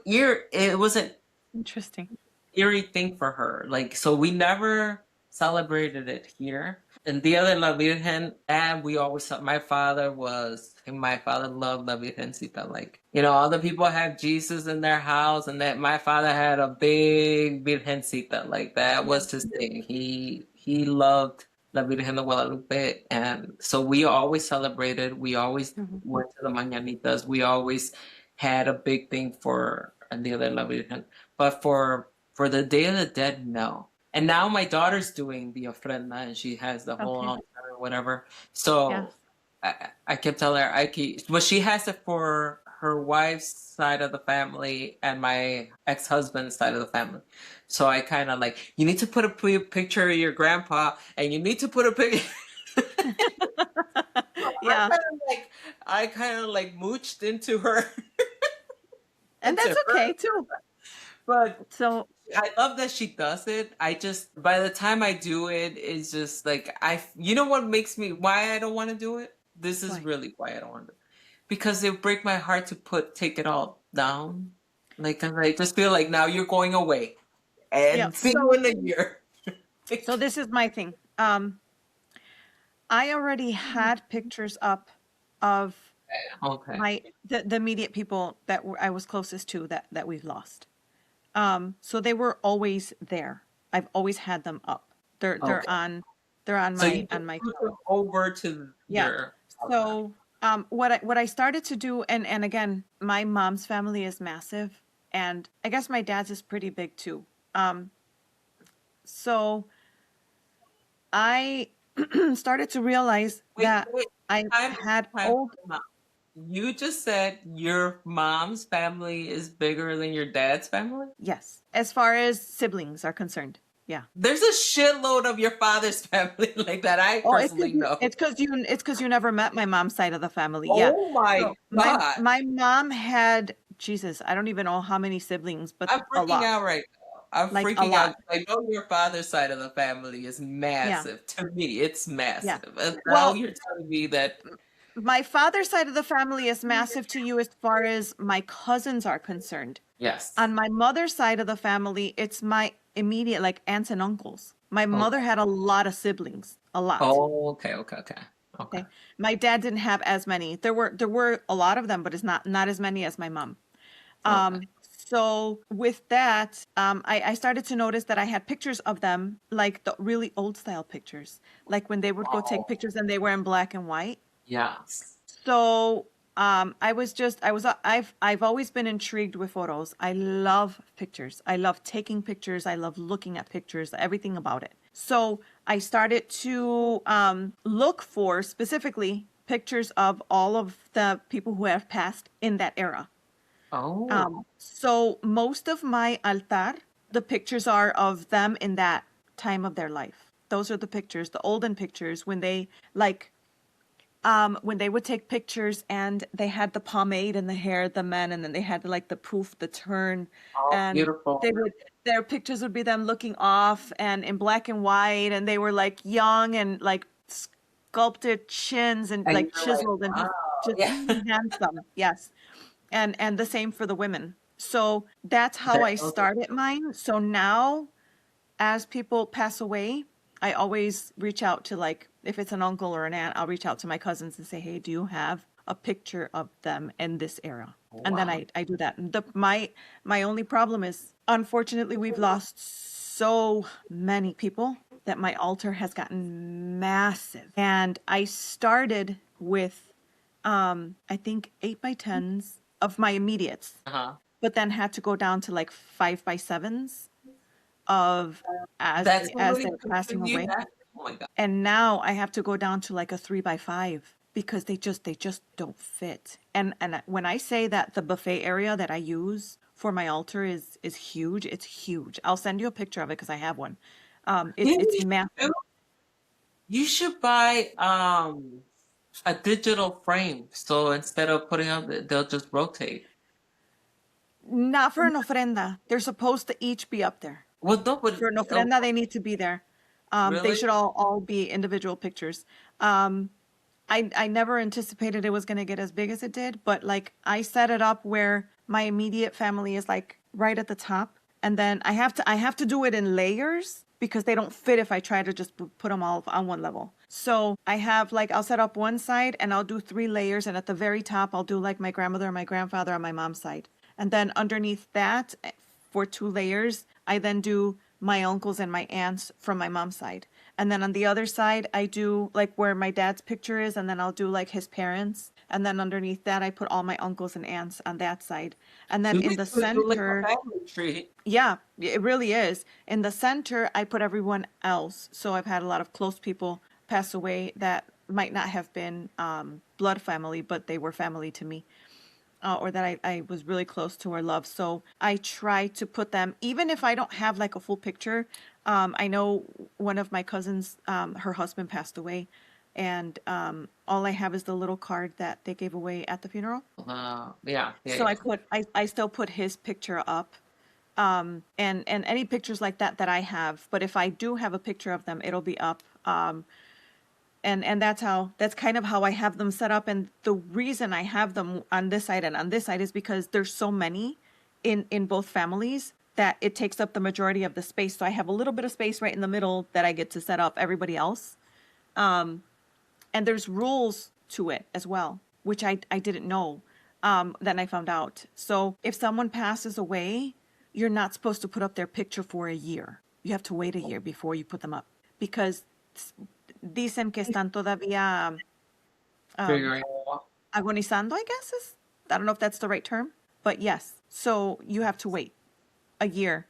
it was an Interesting. eerie thing for her. Like, so we never celebrated it here. And Dia de la Virgen, and we always, my father loved La Virgencita. Like, all the people have Jesus in their house, and that my father had a big Virgencita. Like, that Yeah. was his thing. He loved La Virgen de Guadalupe. And so we always celebrated. We always Mhm. went to the mañanitas. We always had a big thing for El Día de la Virgen. But for the Day of the Dead, no. And now my daughter's doing the ofrenda and she has the whole Okay. altar or whatever. Yes. So I kept telling her I keep, well, she has it for her wife's side of the family and my ex-husband's side of the family. So I kind of like, you need to put a picture of your grandpa, and you need to put a picture. Yeah. I kind of like mooched into her, And into that's her. okay too. But So, I love that she does it. I just, by the time I do it, it's just like you know what makes me, why I don't want to do it? This is why? really why I don't want to do it. Because it break my heart to take it all down. Like, I just feel like now you're going away Yeah. and see you in a year. So this is my thing. I already had pictures up of Okay. the immediate people that I was closest to that we've lost. So they were always there. I've always had them up. Okay. They're on So you just my move phone. them over to Yeah. your. Okay. So what I started to do, and again, my mom's family is massive, and I guess my dad's is pretty big too. Um, so I started to realize Wait, that wait. I Time, had time, old, time out. You just said your mom's family is bigger than your dad's family? yes, as far as siblings are concerned. Yeah. There's a shitload of your father's family like that I Oh, personally know. it's because you never met my mom's side of the family. Yeah. Oh my So God. my mom had Jesus, I don't even know how many siblings, but I'm a freaking lot. out right now. I'm Like a freaking out. lot. I know your father's side of the family is Yeah. massive. To me, it's Yeah. massive. And now Well, you're telling me that. my father's side of the family is massive to you as far as my cousins are concerned. Yes. On my mother's side of the family, it's my immediate like aunts and uncles. My Okay. mother had a lot of siblings, a lot. Oh, okay, okay, okay. Okay. Okay. My dad didn't have as many. There were a lot of them, but it's not as many as my mom. Okay. So with that, I started to notice that I had pictures of them, like the really old style pictures, like when they would go take Oh, pictures and they were in black and white. yes. So I've always been intrigued with photos. I love pictures. I love taking pictures. I love looking at pictures, everything about it. So I started to look for specifically pictures of all of the people who have passed in that era. Oh, So most of my altar, the pictures are of them in that time of their life. Those are the pictures, the olden pictures when they would take pictures and they had the pomade in the hair, the men, and then they had like the poof, the turn, oh, and beautiful. their pictures would be them looking off and in black and white, and they were like young and like sculpted chins and And like you're like, chiseled and wow. just Yeah. handsome. Yes. And the same for the women. So that's how I Those are started beautiful. mine. So now as people pass away, I always reach out to like if it's an uncle or an aunt, I'll reach out to my cousins and say, "Hey, do you have a picture of them in this era?" And then Wow. I do that. And my only problem is unfortunately we've lost so many people that my altar has gotten massive. And I started with I think 8x10s of my immediates, Uh-huh. but then had to go down to like 5x7s of That's how as many they're passing pictures you away. have? Oh my God. And now I have to go down to like a 3x5 because they just don't fit. And when I say that the buffet area that I use for my altar is huge, it's huge. I'll send you a picture of it because I have one. Yeah, It's massive. you should buy a digital frame. So instead of putting up, they'll just rotate. Not for an ofrenda. They're supposed to each be up there. Well, no, but For an ofrenda, they need to be there. They really? should all be individual pictures. I never anticipated it was going to get as big as it did, but like I set it up where my immediate family is like right at the top, and then I have to do it in layers because they don't fit if I try to just put them all on one level. So I have like I'll set up one side and I'll do 3 layers, and at the very top I'll do like my grandmother and my grandfather on my mom's side, and then underneath that for 2 layers I then do my uncles and my aunts from my mom's side. And then on the other side, I do like where my dad's picture is, and then I'll do like his parents. And then underneath that, I put all my uncles and aunts on that side. And then You in could the do like a center, family tree. yeah, it really is. In the center, I put everyone else. So I've had a lot of close people pass away that might not have been blood family, but they were family to me, or that I was really close to or loved. So I try to put them, even if I don't have like a full picture. I know one of my cousins, her husband passed away, and all I have is the little card that they gave away at the funeral. Yeah, yeah, So yeah. I still put his picture up, and any pictures like that that I have. But if I do have a picture of them, it'll be up. And that's kind of how I have them set up. And the reason I have them on this side and on this side is because there's so many in both families that it takes up the majority of the space. So I have a little bit of space right in the middle that I get to set up everybody else. And there's rules to it as well, which I didn't know. Then I found out. So if someone passes away, you're not supposed to put up their picture for a year. You have to wait a year before you put them up because dicen que están todavía Figuring it out. agonizando, I guess is. I don't know if that's the right term, but yes. So you have to wait a year.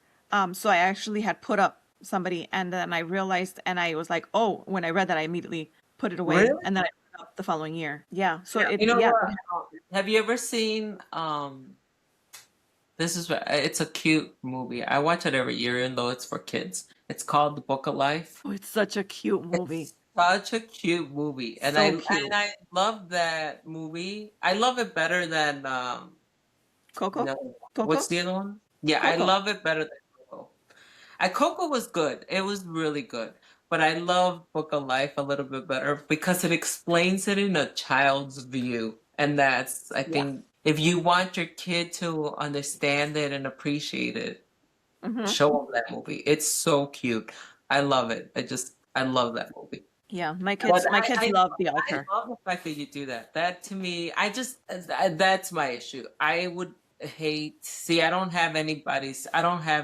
So I actually had put up somebody, and then I realized, and I was like, oh, when I read that, I immediately put it away, Really? and then I put it up the following year. Yeah. So You know yeah, what? Have you ever seen it's a cute movie. I watch it every year, even though it's for kids. It's called The Book of Life. oh, it's such a cute movie. It's such a cute movie, and So cute. I love that movie. I love it better than Coco? no, what's Coco? the other one? Yeah, I Coco. love it better than Coco. Coco was good. It was really good. But I love Book of Life a little bit better because it explains it in a child's view. And that's, I Yeah. think, if you want your kid to understand it and appreciate it, Hmm. show them that movie. It's so cute. I love it. I love that movie. Yeah. But My kids love the I altar. love the fact that you do that. That to me, that's my issue. I would hate, see, I don't have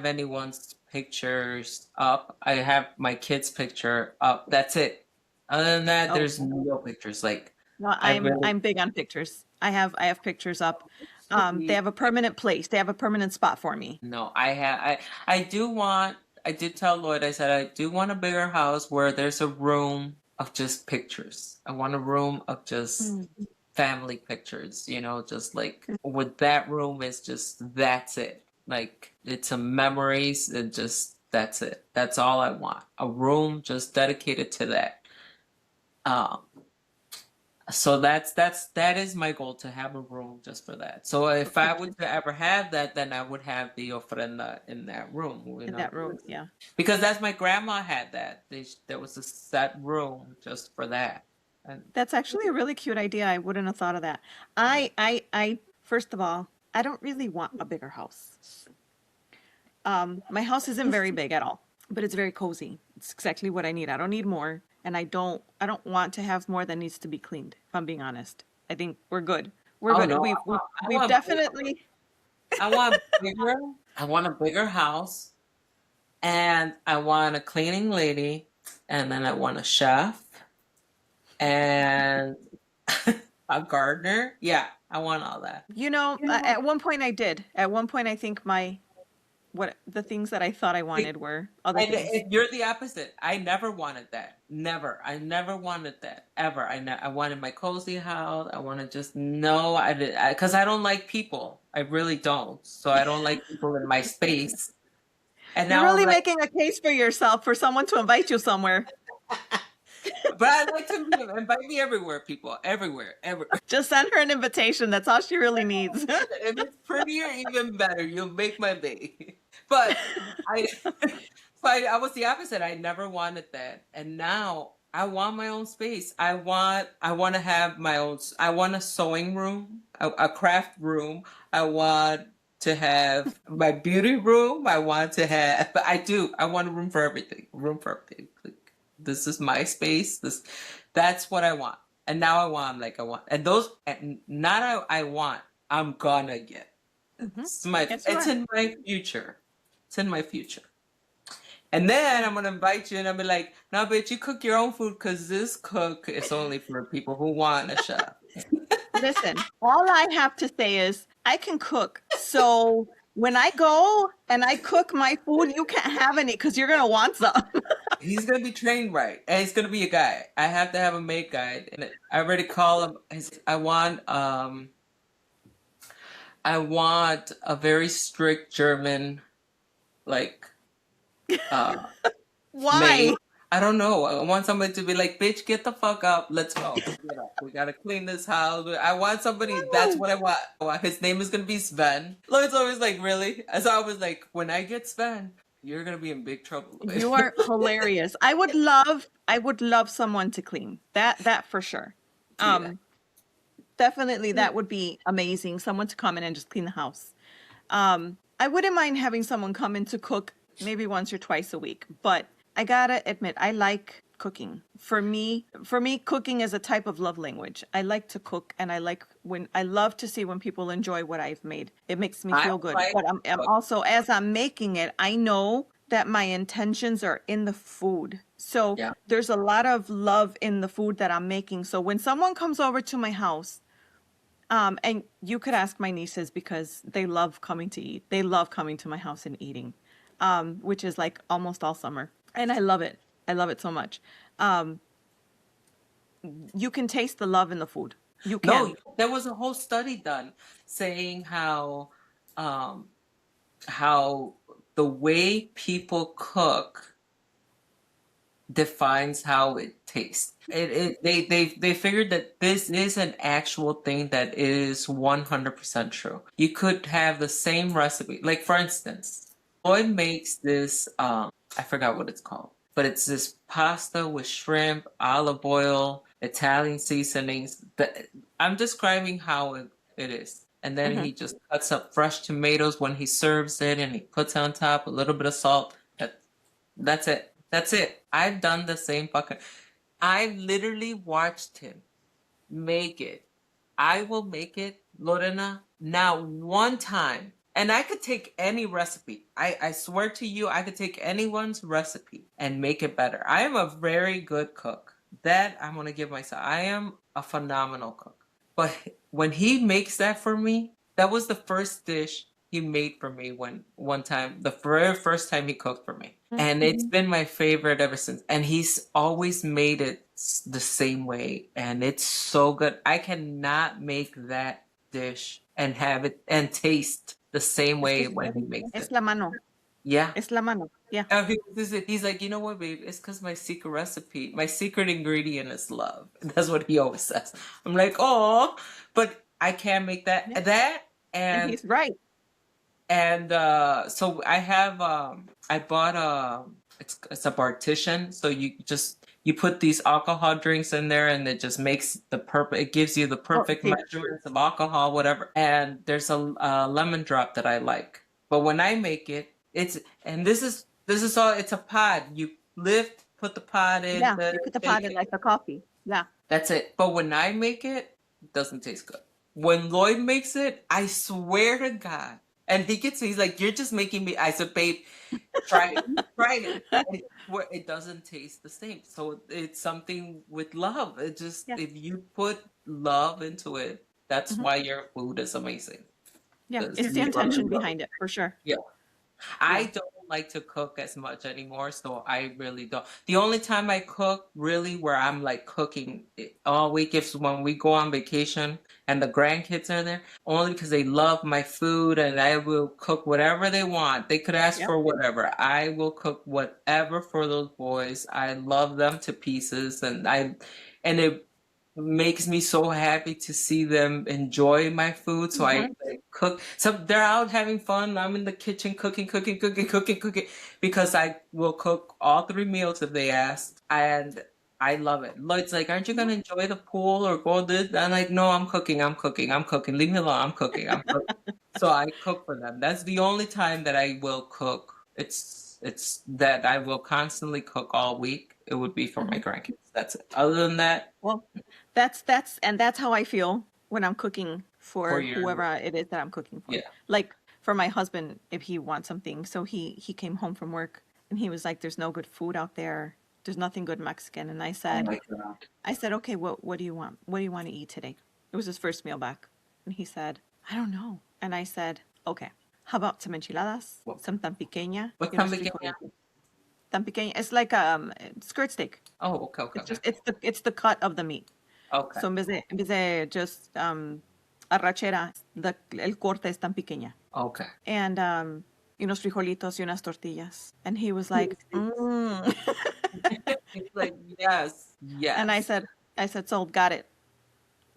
anyone's pictures up. I have my kid's picture up. That's it. Other than that, Oh, there's no pictures. Like, no, I really, I'm big on pictures. I have pictures up. They have a permanent place. They have a permanent spot for me. no, I do want, I did tell Lloyd, I said, I do want a bigger house where there's a room of just pictures. I want a room of just Mm. family pictures, just like with that room is just, that's it. Like it's a memories and just, that's it. That's all I want. A room just dedicated to that. Um, so that is my goal to have a room just for that. So For if I pictures would to ever have that, then I would have the ofrenda in that room, in that room. Yeah. because that's my grandma had that. There was a set room just for that, and That's actually a really cute idea. I wouldn't have thought of that. First of all, I don't really want a bigger house. My house isn't very big at all, but it's very cozy. It's exactly what I need. I don't need more, and I don't want to have more that needs to be cleaned, if I'm being honest. I think we're good. We're oh good. no, We've definitely. I want bigger. I want a bigger house, and I want a cleaning lady, and then I want a chef and a gardener. Yeah, I want all that. At one point I did. At one point I think my what the things that I thought I wanted were other things. You're the opposite. I never wanted that. Never. I never wanted that ever. I wanted my cozy house. I want to just know I did because I don't like people. I really don't. So I don't like people in my space. And You're now I'm really like, making a case for yourself for someone to invite you somewhere. but I like to invite me everywhere, people. Everywhere, everywhere. Just send her an invitation. That's all she really needs. If it's prettier, even better. You'll make my day. But I, I was the opposite. I never wanted that, and now I want my own space. I want to have my own. I want a sewing room, a craft room. I want to have my beauty room. I want to have. But I do. I want a room for everything. A room for everything. Like, this is my space. That's what I want. And now I want, and those, and not I want, I'm gonna get. Hmm. It's Yes, you it's are. in my future. It's in my future. And then I'm gonna invite you, and I'll be like, "No, bitch, you cook your own food because this cook is only for people who want a chef." Listen, all I have to say is I can cook. So when I go and I cook my food, you can't have any because you're gonna want some. He's gonna be trained right, and he's gonna be a guy. I have to have a maid guide, and I already call him. I want a very strict German like uh maid. Why? I don't know. I want somebody to be like, bitch, get the fuck up. Let's go. Get up. We gotta clean this house. I want somebody. That's what I want. His name is gonna be Sven. Lloyd's always like, really? So I was like, when I get Sven, you're gonna be in big trouble, Lloyd. You are hilarious. I would love someone to clean. That for sure. Yeah. Definitely that would be amazing. Someone to come in and just clean the house. I wouldn't mind having someone come in to cook maybe once or twice a week, but I gotta admit, I like cooking. For me, cooking is a type of love language. I like to cook, and I love to see when people enjoy what I've made. It makes me I feel good. like But I'm also, as I'm making it, I know that my intentions are in the food. So yeah. there's a lot of love in the food that I'm making. So when someone comes over to my house, and you could ask my nieces because they love coming to eat. They love coming to my house and eating, which is like almost all summer. And I love it. I love it so much. Um, you can taste the love in the food. You No, can. there was a whole study done saying um how the way people cook defines how it tastes. They figured that this is an actual thing that is 100% true. You could have the same recipe. Like for instance, Lloyd makes this I forgot what it's called, but it's this pasta with shrimp, olive oil, Italian seasonings. I'm describing how it is. And then Hmm. he just cuts up fresh tomatoes when he serves it, and he puts on top a little bit of salt. That's it. That's it. I've done the same fucking. I literally watched him make it. I will make it, Lorena, now one time. And I could take any recipe. I swear to you, I could take anyone's recipe and make it better. I am a very good cook. That I'm going to give myself. I am a phenomenal cook. But when he makes that for me, that was the first dish he made for me when one time, the very first time he cooked for me. And it's been my favorite ever since. And he's always made it the same way. And it's so good. I cannot make that dish and have it and taste the same Es que way when he makes es it. la mano. Yeah. Es la mano. Yeah. He's like, you know what, babe? It's because my secret recipe, my secret ingredient is love. That's what he always says. I'm like, oh, but I can't make that. Yeah. That And and he's right. so I have I bought it's a partition, so you put these alcohol drinks in there, and it just makes the perfect, it gives you the Oh, perfect sí. measurements of alcohol, whatever. And there's a lemon drop that I like, but when I make it, it's and this is all, it's a pod. You lift, put the pod in, Yeah. You put the pot shake in it. like the coffee. Yeah. That's it. But when I make it, it doesn't taste good. When Lloyd makes it, I swear to God. And he's like, you're just making me. I said, babe, try it. Try it. And it doesn't taste the same. So it's something with love. It just, Yeah. if you put love into it, that's Hmm. why your food is amazing. Yeah. Because It's the you really intention love it. behind it for sure. Yeah. I Yeah. don't like to cook as much anymore, so I really don't. The only time I cook really where I'm like cooking all week is when we go on vacation and the grandkids are there, only because they love my food and I will cook whatever they want. They could ask Yep. for whatever. I will cook whatever for those boys. I love them to pieces, and it makes me so happy to see them enjoy my food. So I Hmm. cook. So they're out having fun. I'm in the kitchen cooking, cooking, cooking, cooking, cooking, because I will cook all three meals if they ask. And I love it. Lloyd's like, aren't you Yeah. gonna enjoy the pool or go this? I'm like, no, I'm cooking, I'm cooking, I'm cooking. Leave me alone. I'm cooking, I'm cooking. So I cook for them. That's the only time that I will cook. It's that I will constantly cook all week. It would be for my Hmm. grandkids. That's it. Other than that, Well, that's how I feel when I'm cooking for for your whoever it is that I'm cooking for. yeah. Like for my husband, if he wants something, so he came home from work And he was like, there's no good food out there. There's nothing good Mexican. And Oh my God. I said, okay, what do you want? What do you want to eat today? It was his first meal back. And he said, I don't know. And I said, okay, how about some enchiladas, What, some tan pequeña, what y time unos again? frijolitos. Tan pequeña, it's like skirt steak. Oh, okay, okay, It's okay. just it's the cut of the meat. Okay. So en vez de just arrachera, el corte es tan pequeña. Okay. And y unos frijolitos y unas tortillas. And he was like, mm. He's like, yes, And yes. I said, sold, got it.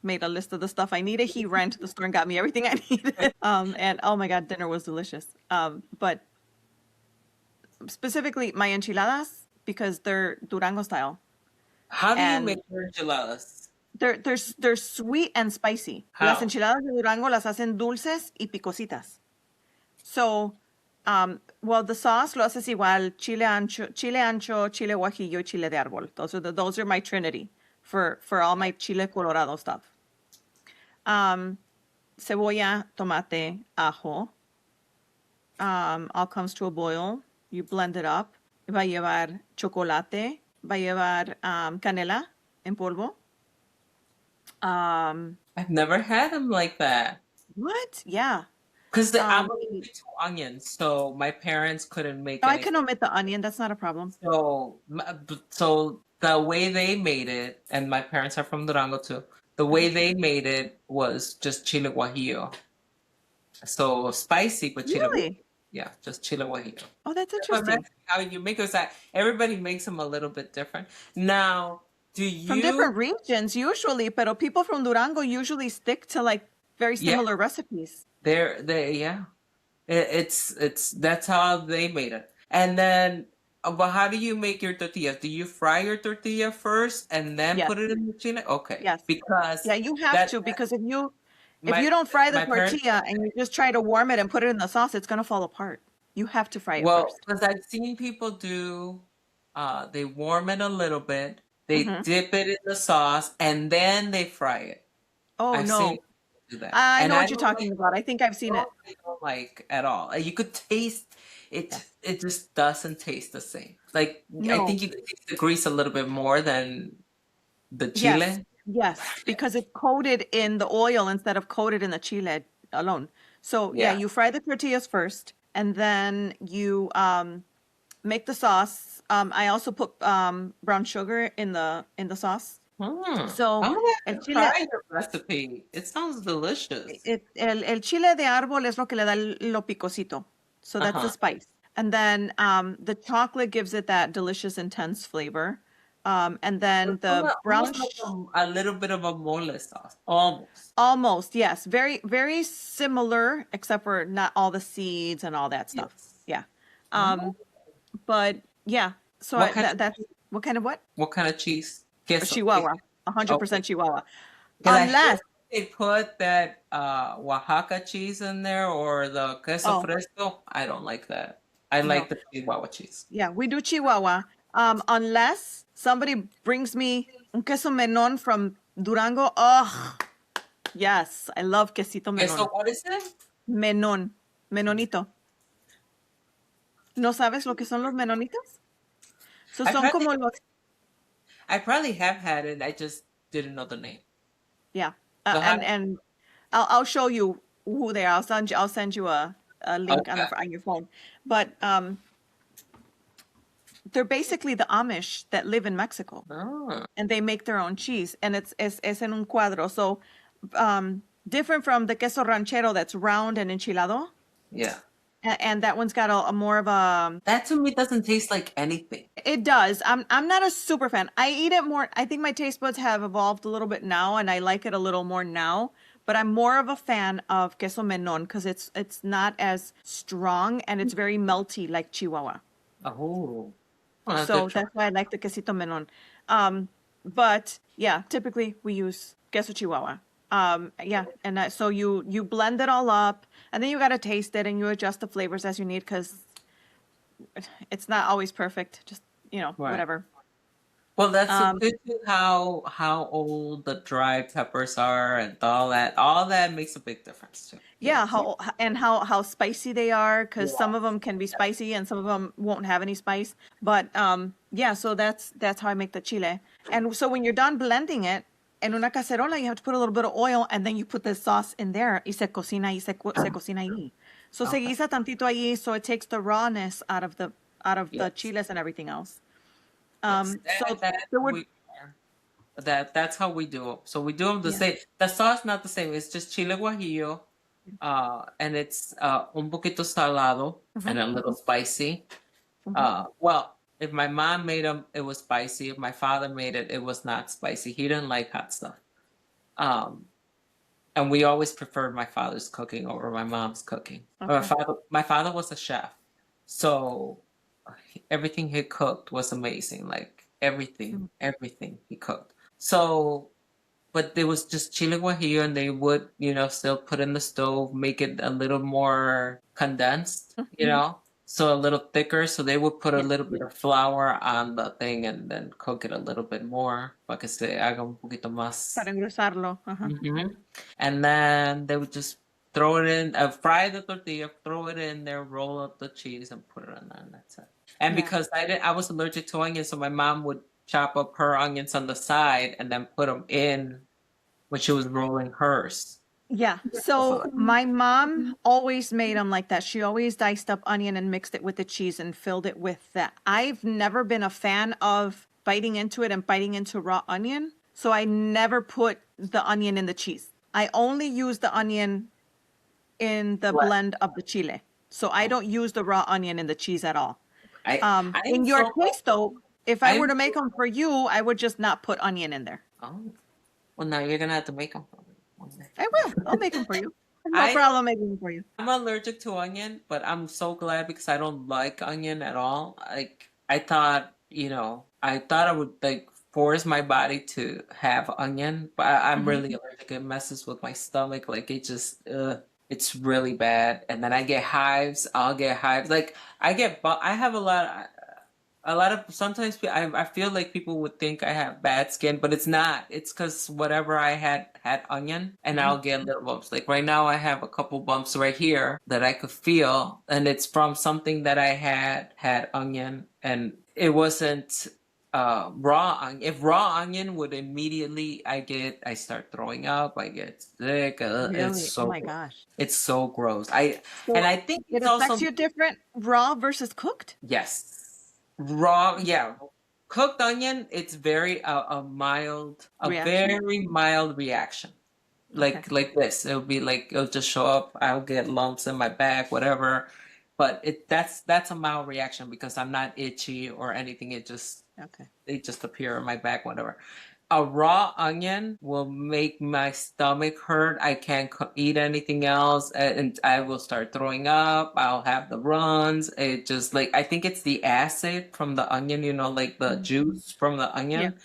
Made a list of the stuff I needed. He ran to the store and got me everything I needed. And oh my God, dinner was delicious. But specifically my enchiladas, because they're Durango style. How do you make And your enchiladas? they're sweet and spicy. Las How? enchiladas de Durango las hacen dulces y picositas. So, well, the sauce lo haces igual, chile ancho, chile guajillo, chile de árbol. Those are my trinity for all my chile colorado stuff. Cebolla, tomate, ajo. All comes to a boil. You blend it up. Va a llevar chocolate. Va a llevar canela en polvo. I've never had them like that. What? Yeah. Because I'm Y- allergic to onions, so my parents couldn't make I any. can omit the onion. That's not a problem. So the way they made it, and my parents are from Durango too. The way they made it was just chile guajillo. So spicy, but chile guajillo. Really? Yeah, just chile guajillo. Oh, that's That's what I'm interesting. asking how you make it. Everybody makes them a little bit different. Now, do From you? different regions, usually, pero people from Durango usually stick to like very Yeah, similar recipes. yeah. It's that's how they made it. And then, but how do you make your tortillas? Do you fry your tortilla first and then Yes, put it in the chile? Okay, yes. because Yeah, you have that to because if my you don't fry the my parents. tortilla and you just try to warm it and put it in the sauce, it's gonna fall apart. You have to fry it Well, first. because I've seen people do, they warm it a little bit, they Hmm. dip it in the sauce, and then they fry it. Oh I've seen no, people do that, I and know I what you're don't like. talking about. I think I've seen it. I don't like at all. You could taste it. Yes. It just doesn't taste the same. Like I No. think you can taste the grease a little bit more than the Yes. chile. Yes, because it's coated in the oil instead of coated in the chile alone. So yeah, Yeah. you fry the tortillas first, and then you make the sauce. I also put brown sugar in the sauce. So I'm gonna el have to chile, try your recipe. It sounds delicious. el chile de árbol es lo que le da lo picosito. So that's the Uh-huh. spice. And then the chocolate gives it that delicious, intense flavor. And then It's the brown, almost like a little bit of a mole sauce. Almost. almost, yes, very, very similar, except for not all the seeds and all that stuff. Yes. Yeah. Oh. But yeah, so What kind that's what kind of what? what kind of cheese? Queso. Chihuahua, Okay. 100% Chihuahua. Because I hear Unless, they put that Oaxaca cheese in there or the queso oh, fresco. I don't like that. I no. like the Chihuahua cheese. Yeah, we do Chihuahua. Unless somebody brings me un queso menon from Durango. Oh, yes, I love quesito Queso, menon. what is it? Menon, menonito. ¿No sabes lo que son los menonitos? So I son probably como los, I probably have had it. I just didn't know the name. yeah. So how? And I'll show you who they are. I'll send you a link Okay. on your phone. But they're basically the Amish that live in Mexico. Oh, And they make their own cheese, and es en un cuadro. So different from the queso ranchero that's round and enchilado, yeah. and that one's got a more of a. That to me doesn't taste like anything. It does. I'm not a super fan. I eat it more. I think my taste buds have evolved a little bit now, and I like it a little more now. But I'm more of a fan of queso menon because it's not as strong and it's very melty like Chihuahua. Oh, I'll have to So try. that's why I like the quesito menon. But yeah, typically we use queso Chihuahua. Yeah, and so you blend it all up, and then you gotta taste it, and you adjust the flavors as you need because it's not always perfect. Just Right. whatever. Well, that's Um, due to how old the dry peppers are and all that. All that makes a big difference too. yeah, Yes. how spicy they are, because some of Yes. them can be spicy and some of them won't have any spice. But yeah, so that's how I make the chile. And so when you're done blending it in una cacerola, you have to put a little bit of oil and then you put the sauce in there y se cocina y se cocina ahí. So se Okay. guisa tantito ahí, so it takes the rawness out of the Yes. chiles and everything else. Yes. So That there would we that's how we do them. So we do them the yeah. same. The sauce not the same. It's just chile guajillo, and it's un poquito salado Mhm, and a little spicy. mhm. Well, if my mom made them, it was spicy. If my father made it, it was not spicy. He didn't like hot stuff. Um, and we always preferred my father's cooking over my mom's cooking. Okay. My father was a chef, so everything he cooked was amazing. Like everything, Mm. everything he cooked. So but there was just chile guajillo, and they would, still put in the stove, make it a little more condensed, Mhm. so a little thicker. So they would put a Yeah. little bit of flour on the thing and then cook it a little bit more para que se haga un poquito Para más. engrosarlo. Ajá. Mhm. And then they would just throw it in, fry the tortilla, throw it in there, roll up the cheese, and put it on there, and that's it. And Yeah. because I was allergic to onions, so my mom would chop up her onions on the side and then put them in when she was rolling hers. Yeah. So my mom always made them like that. She always diced up onion and mixed it with the cheese and filled it with that. I've never been a fan of biting into it and biting into raw onion. So I never put the onion in the cheese. I only use the onion in the What? blend of the chile. So I don't use the raw onion in the cheese at all. I am In your so case, though, if I were I'm to make them for you, I would just not put onion in there. oh well, now you're gonna have to make them for me one day. I will. I'll make them for you. No I don't problem making them for you. I'm allergic to onion, but I'm so glad because I don't like onion at all. Like I thought I would like force my body to have onion, but I'm Hmm. really allergic. It messes with my stomach. Like it's really bad. And then I get hives. I'll get hives. Like I have a lot of sometimes I feel like people would think I have bad skin, but it's not. It's because whatever I had onion, and Yeah. I'll get little bumps. Like right now, I have a couple bumps right here that I could feel, and it's from something that I had onion, and it wasn't raw onion. If raw onion would immediately, I start throwing up. I get sick. Really? Oh my gosh. It's so gross. I So think it it's affects also. you different raw versus cooked? Yes. Raw, yeah. Cooked onion, it's a Reaction? very mild reaction. Okay. Like this. It'll be like it'll just show up. I'll get lumps in my back, whatever. But that's a mild reaction because I'm not itchy or anything. Okay. They just appear in my back, whatever. A raw onion will make my stomach hurt. I can't eat anything else, and I will start throwing up. I'll have the runs. It just like I think it's the acid from the onion, like the Mhm. juice from the Yeah. onion.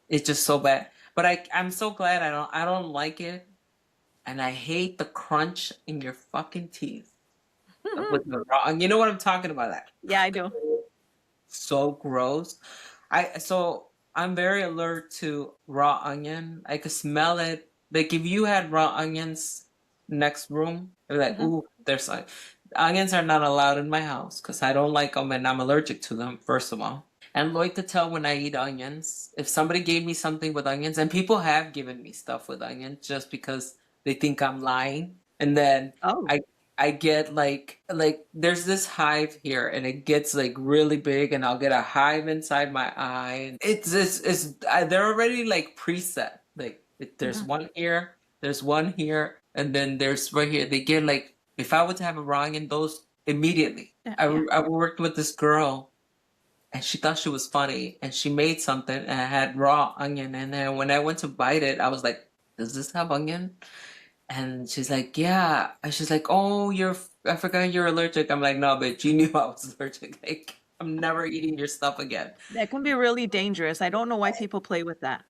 It's just so bad. But I'm so glad I don't like it, and I hate the crunch in your fucking teeth with the raw. And you know what I'm talking about? That Yeah, I do. so gross. I'm very alert to raw onion. I could smell it. Like if you had raw onions next room, you're like, Hmm. ooh, onions are not allowed in my house because I don't like them and I'm allergic to them, first of all. And like to tell when I eat onions. If somebody gave me something with onions, and people have given me stuff with onions just because they think I'm lying. And then Oh, I I get like there's this hive here and it gets like really big and I'll get a hive inside my eye. They're already like preset. Like there's hmm, one here, there's one here, and then there's right here. They get like if I were to have a wrong in those immediately. yeah, I yeah. I worked with this girl and she thought she was funny and she made something and it had raw onion in there. When I went to bite it, I was like, does this have onion? And she's like, yeah. And she's like, oh, I forgot you're allergic. I'm like, no, but you knew I was allergic. Like, I'm never eating your stuff again. That can be really dangerous. I don't know why people play with that.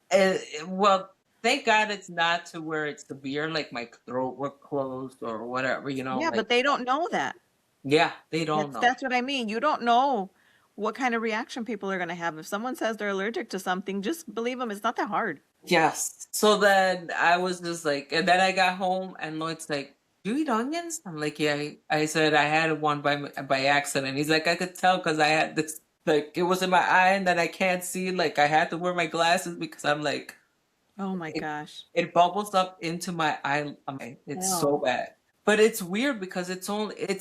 Well, thank God it's not to where it's severe, like my throat was closed or whatever, Yeah, like, but they don't know that. yeah, they don't know. That's what I mean. You don't know what kind of reaction people are going to have. If someone says they're allergic to something, just believe them. It's not that hard. Yes. So then I was just like, and then I got home and Lloyd's like, "You eat onions?" I'm like, "Yeah." I said I had one by accident. He's like, "I could tell because I had this, like, it was in my eye and then I can't see. Like, I had to wear my glasses because I'm like, Oh my it, gosh. it bubbles up into my eye. It's so Hell. bad." But it's weird because it's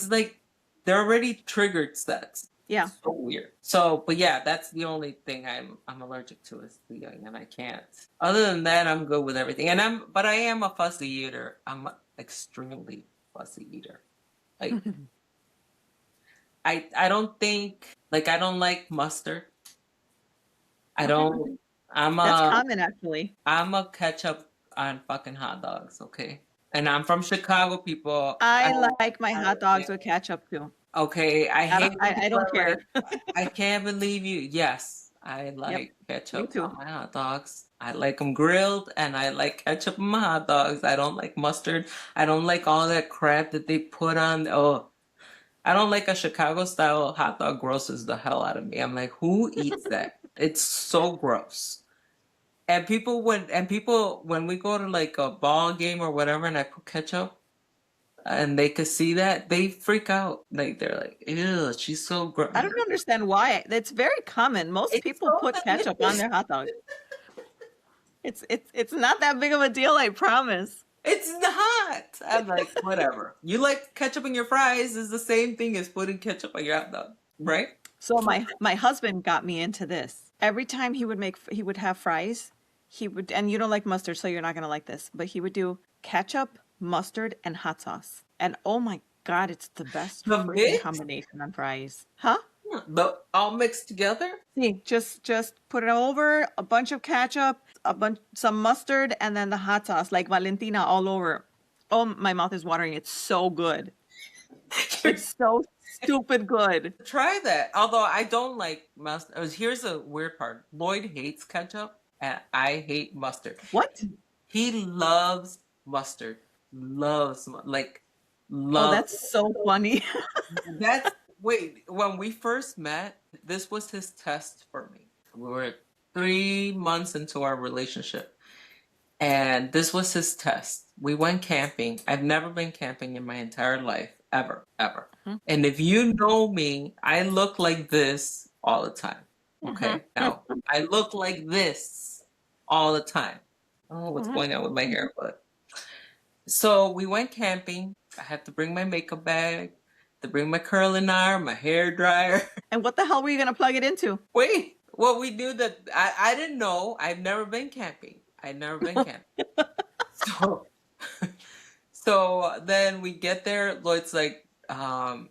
like they're already triggered sets. Yeah. So weird. So, but yeah, that's the only thing I'm allergic to is the onion. I can't. Other than that, I'm good with everything. But I am a fussy eater. I'm a extremely fussy eater. Like, I don't think, like, I don't like mustard. I Okay. don't. I'm That's a common, actually. I'm a ketchup on fucking hot dogs. Okay, and I'm from Chicago, people. I like my hot I dogs with ketchup too. Okay, I hate when I people don't are care. like, I can't believe you. Yes, I Yep. like Me ketchup too. on my hot dogs. I like them grilled and I like ketchup on my hot dogs. I don't like mustard. I don't like all that crap that they put on. Oh, I don't like a Chicago style hot dog grosses the hell out of me. I'm like, who eats that? It's so gross. And people when we go to like a ball game or whatever and I put ketchup and they could see that, they freak out. Like they're like, ew, she's so gross. I don't understand why. It's very common. Most It's people so put ketchup on delicious. their hot dogs. It's not that big of a deal, I promise. It's not. I'm like, whatever. You like ketchup in your fries is the same thing as putting ketchup on your hot dog, right? So my husband got me into this. Every time he would have fries, he would, and you don't like mustard, so you're not gonna like this, but he would do ketchup, mustard, and hot sauce. And oh my God, it's the best The freaking mix, combination on fries. Huh? the all mixed together. See, just put it over a bunch of ketchup, some mustard, and then the hot sauce, like Valentina all over. Oh, my mouth is watering. It's so good. It's so stupid good. Try that. Although I don't like mustard. Here's a weird part. Lloyd hates ketchup, and I hate mustard. What? He loves mustard. Like Oh, loves. that's so funny. That's wait, when we first met, this was his test for me. We were 3 months into our relationship, and this was his test. We went camping. I've never been camping in my entire life, ever, ever. Mhm, And if you know me, I look like this all the time. mhm, Okay? Now, I look like this all the time. I don't know what's mhm. going on with my hair, but so we went camping. I had to bring my makeup bag, to bring my curling iron, my hair dryer. And what the hell were you gonna plug it into? Wait, well, we knew that I didn't know. I've never been camping. I'd never been camping. So, so then we get there. Lloyd's like, no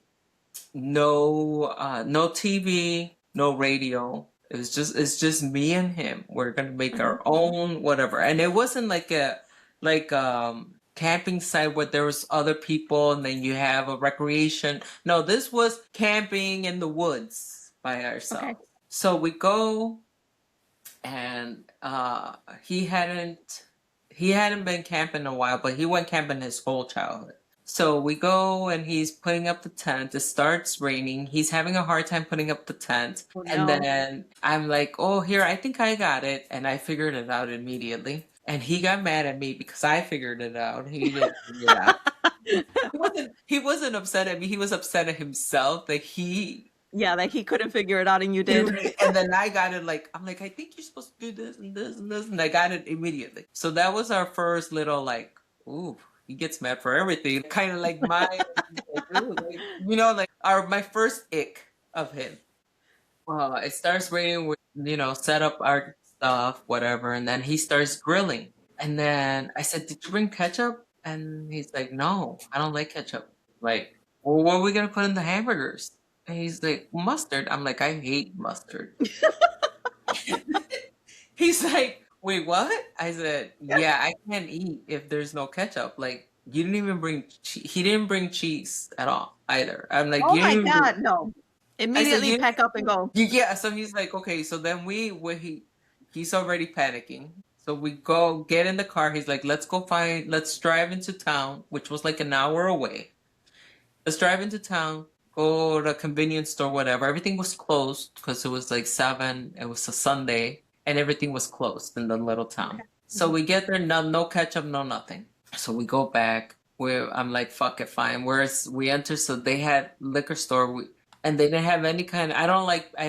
TV, no radio. It's just me and him. We're gonna make Mhm. our own whatever. And it wasn't like a camping site where there was other people and then you have a recreation. No, this was camping in the woods by Okay. ourselves. So we go and he hadn't been camping in a while, but he went camping his whole childhood. So we go and he's putting up the tent. It starts raining. He's having a hard time putting up the tent. Oh And no. then I'm like, oh, here, I think I got it. And I figured it out immediately. And he got mad at me because I figured it out. He didn't figure it out. He wasn't upset at me. He was upset at himself that Yeah, like he couldn't figure it out and you he did. and then I got it like I'm like, I think you're supposed to do this and this and this, and I got it immediately. So that was our first little like, ooh, he gets mad for everything. Kind of like like, ooh, like our my first ick of him. Well, it starts raining. We set up our stuff, whatever, and then he starts grilling. And then I said, "Did you bring ketchup?" And he's like, "No, I don't like ketchup." Like, well, what are we gonna put in the hamburgers? And he's like, "Mustard." I'm like, "I hate mustard." He's like, "Wait, what?" I said, "Yeah, I can't eat if there's no ketchup." Like, you didn't even bring he didn't bring cheese at all either. I'm like, Oh "You didn't my even bring." God, no. I said, Immediately "You pack up and go. Yeah." So he's like, okay. So then he's already panicking. So we go get in the car. He's like, let's drive into town, which was like an hour away. Let's drive into town, go to a convenience store, whatever. Everything was closed because it was like 7. It was a Sunday, and everything was closed in the little town. Okay. So we get there, no ketchup, no nothing. So we go back. I'm like, fuck it, fine. Whereas we enter, so they had liquor store, and they didn't have any kind. I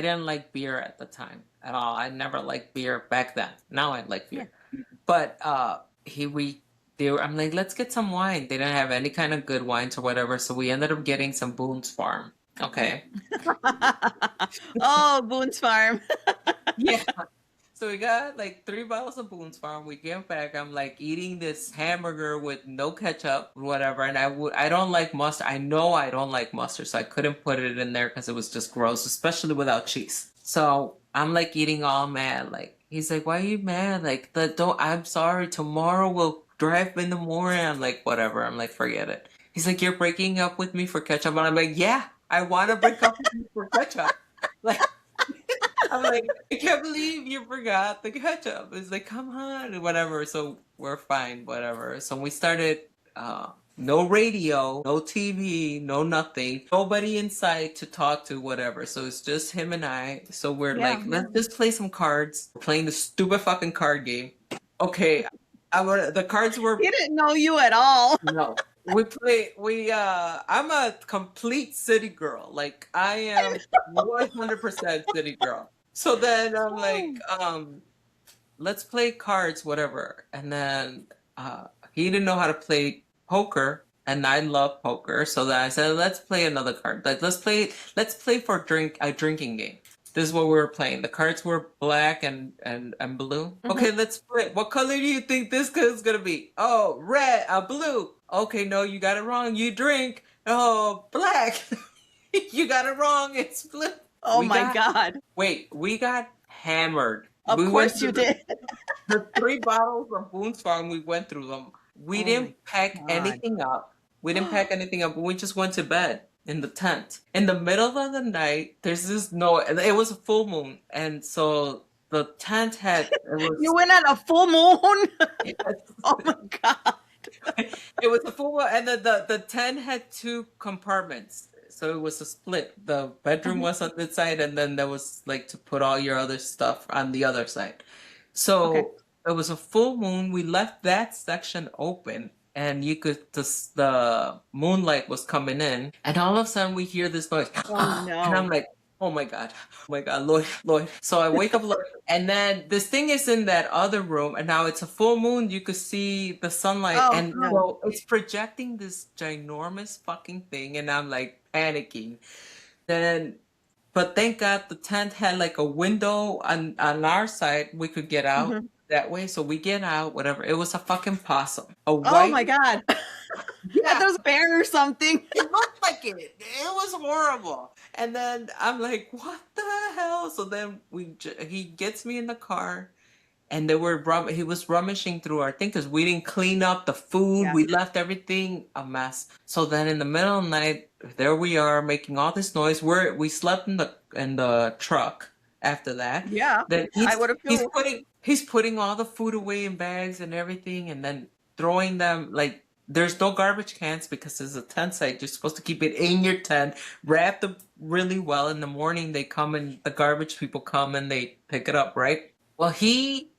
didn't like beer at the time at all. I never liked beer back then. Now I like Yeah. beer. But he we they were, I'm like, let's get some wine. They didn't have any kind of good wines or whatever, so we ended up getting some Boone's Farm. Okay. Oh, Boone's Farm. Yeah. So we got like 3 bottles of Boone's Farm. We get back. I'm like eating this hamburger with no ketchup, whatever. And I don't like mustard. I know I don't like mustard, so I couldn't put it in there because it was just gross, especially without cheese. So I'm like eating all mad. Like he's like, "Why are you mad? Like the don't. I'm sorry. Tomorrow we'll drive in the morning." I'm like, "Whatever." I'm like, "Forget it." He's like, "You're breaking up with me for ketchup," and I'm like, "Yeah, I want to break up with you for ketchup." Like. I'm like, I can't believe you forgot the ketchup. It's like, come on, whatever. So we're fine, whatever. So we started, no radio, no TV, no nothing, nobody inside to talk to, whatever. So it's just him and I. So we're Yeah. like, let's just play some cards. We're playing the stupid fucking card game. Okay, the cards were He didn't know you at all. no. I'm a complete city girl. Like I am 100% city girl. So then I'm like, let's play cards, whatever. And then he didn't know how to play poker, and I love poker. So then I said, let's play another card. Like let's play for a drinking game. This is what we were playing. The cards were black and blue. Okay, let's play. What color do you think this is gonna be? Oh, red, blue. Okay, no, you got it wrong. You drink. Oh, black. You got it wrong. It's blue. Oh We my got God. we got hammered. Of We went course you through did. the 3 bottles of Boone's Farm. We went through them. We Oh my didn't pack God. anything up. We didn't pack anything up. We just went to bed in the tent. In the middle of the night, there's this no. It was a full moon, and so the tent had it You was went on a full moon? Oh my God. it was a full moon, and the tent had 2 compartments. So it was a split. The bedroom was on this side, and then there was like to put all your other stuff on the other side. Okay. So it was a full moon. We left that section open, and you could the moonlight was coming in, and all of a sudden we hear this noise, Oh and I'm no. like, oh my God, Lloyd, Lloyd. So I wake up, Lloyd, and then this thing is in that other room, and now it's a full moon. You could see the sunlight, Oh and no. so it's projecting this ginormous fucking thing, and I'm like panicking. Then but thank God the tent had like a window on our side. We could get out Mhm. that way. So we get out, whatever. It was a fucking possum. A Oh white, my God. I thought yeah, it was a bear or something. it looked like it. It was horrible. And then I'm like, what the hell? So then he gets me in the car, and he was rummaging through our thing because we didn't clean up the food. Yeah. We left everything a mess. So then in the middle of the night, there we are making all this noise. We slept in the truck after that. Yeah. Then I would have too. he's putting all the food away in bags and everything, and then throwing them like there's no garbage cans because it's a tent site. You're supposed to keep it in your tent, wrapped up really well. In the morning they come and the garbage people come and they pick it up, right? Well, he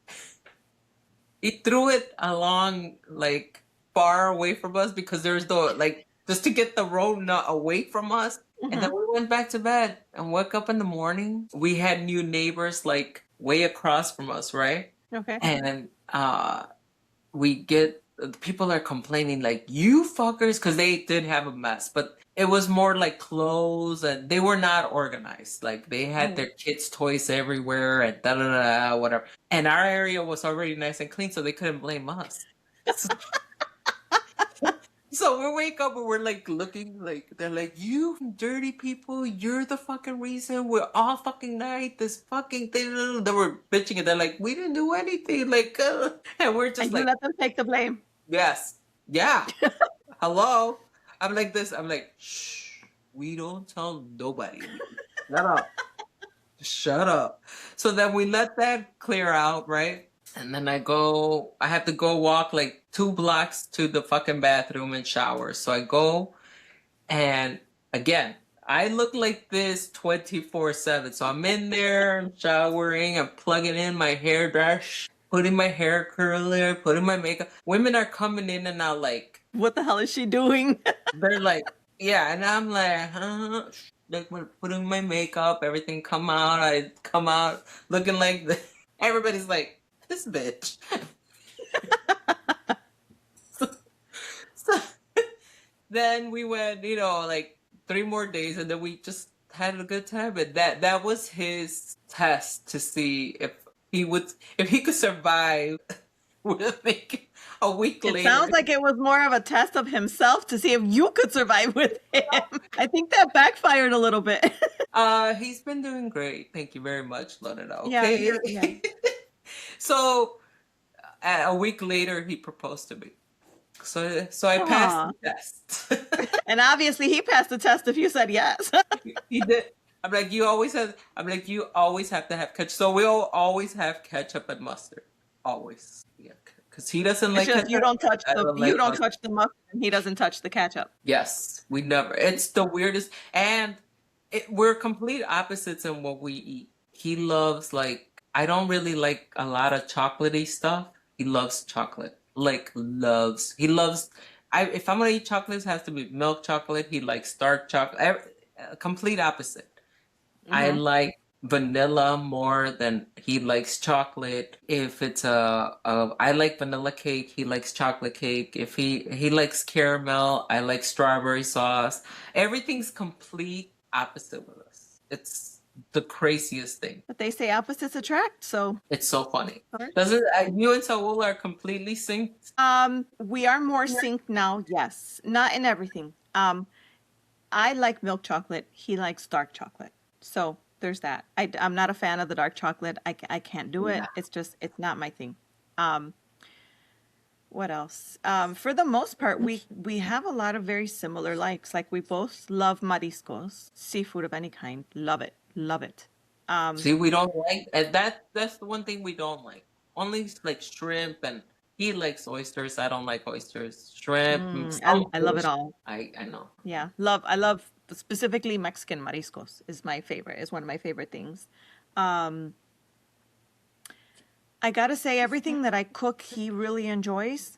threw it along like far away from us because there's no like just to get the road not away from us. And then Mhm. we went back to bed and woke up in the morning. We had new neighbors like way across from us, right? Okay. And we get people are complaining like you fuckers because they did have a mess, but it was more like clothes and they were not organized. Like they had Mhm. their kids' toys everywhere and da da da whatever. And our area was already nice and clean, so they couldn't blame us. So we wake up and we're like looking like they're like you dirty people, you're the fucking reason we're all fucking night. This fucking thing they were bitching and they're like we didn't do anything like and we're just And you like let them take the blame. yes, yeah, hello. I'm like this. I'm like shh. We don't tell nobody. Shut up. Shut up. So then we let that clear out, right? And then I have to go walk like 2 blocks to the fucking bathroom and shower. So I go and again, I look like this 24/7. So I'm in there, I'm showering, I'm plugging in my hairbrush, putting my hair curler, putting my makeup. Women are coming in and out like, What the hell is she doing? they're like, yeah, and I'm like, huh? Like putting my makeup, everything come out. I come out looking like this. Everybody's like, this bitch. So then we went, like 3 more days, and then we just had a good time. But that was his test to see if he could survive with me a week It later. sounds like it was more of a test of himself to see if you could survive with him. I think that backfired a little bit. He's been doing great. Thank you very much, Lorena. Yeah, Okay. yeah. So a week later, he proposed to me. So I passed Aw. the test. And obviously he passed the test if you said yes. He did. I'm like, you always have. I'm like, you always have to have ketchup. So we'll always have ketchup and mustard, always. Yeah, because he doesn't It's like just ketchup. I don't you like don't mustard. touch the mustard and he doesn't touch the ketchup. Yes, we never. It's the weirdest, and we're complete opposites in what we eat. He loves like I don't really like a lot of chocolatey stuff. He loves chocolate. Like loves. He loves. I if I'm gonna eat chocolates, it has to be milk chocolate. He likes dark chocolate. Complete opposite. I Hmm. like vanilla more than he likes chocolate. If it's I like vanilla cake, he likes chocolate cake. If he likes caramel, I like strawberry sauce. Everything's complete opposite with us. It's the craziest thing. But they say opposites attract, so It's so funny. Sure. Doesn't you and Saul are completely synced? we are more synced now, yes. Not in everything. I like milk chocolate. He likes dark chocolate. So there's that. I'm not a fan of the dark chocolate. I can't do it. Yeah. It's not my thing. Um, what else? For the most part, we have a lot of very similar likes. Like we both love mariscos, seafood of any kind. Love it, love it. See, we don't like, and that's the one thing we don't like. Only like shrimp, and he likes oysters. I don't like oysters. Shrimp, some I love it fish. all. I know. Yeah, love. I love specifically Mexican mariscos is my favorite. Is one of my favorite things. Um, I gotta say, everything that I cook, he really enjoys.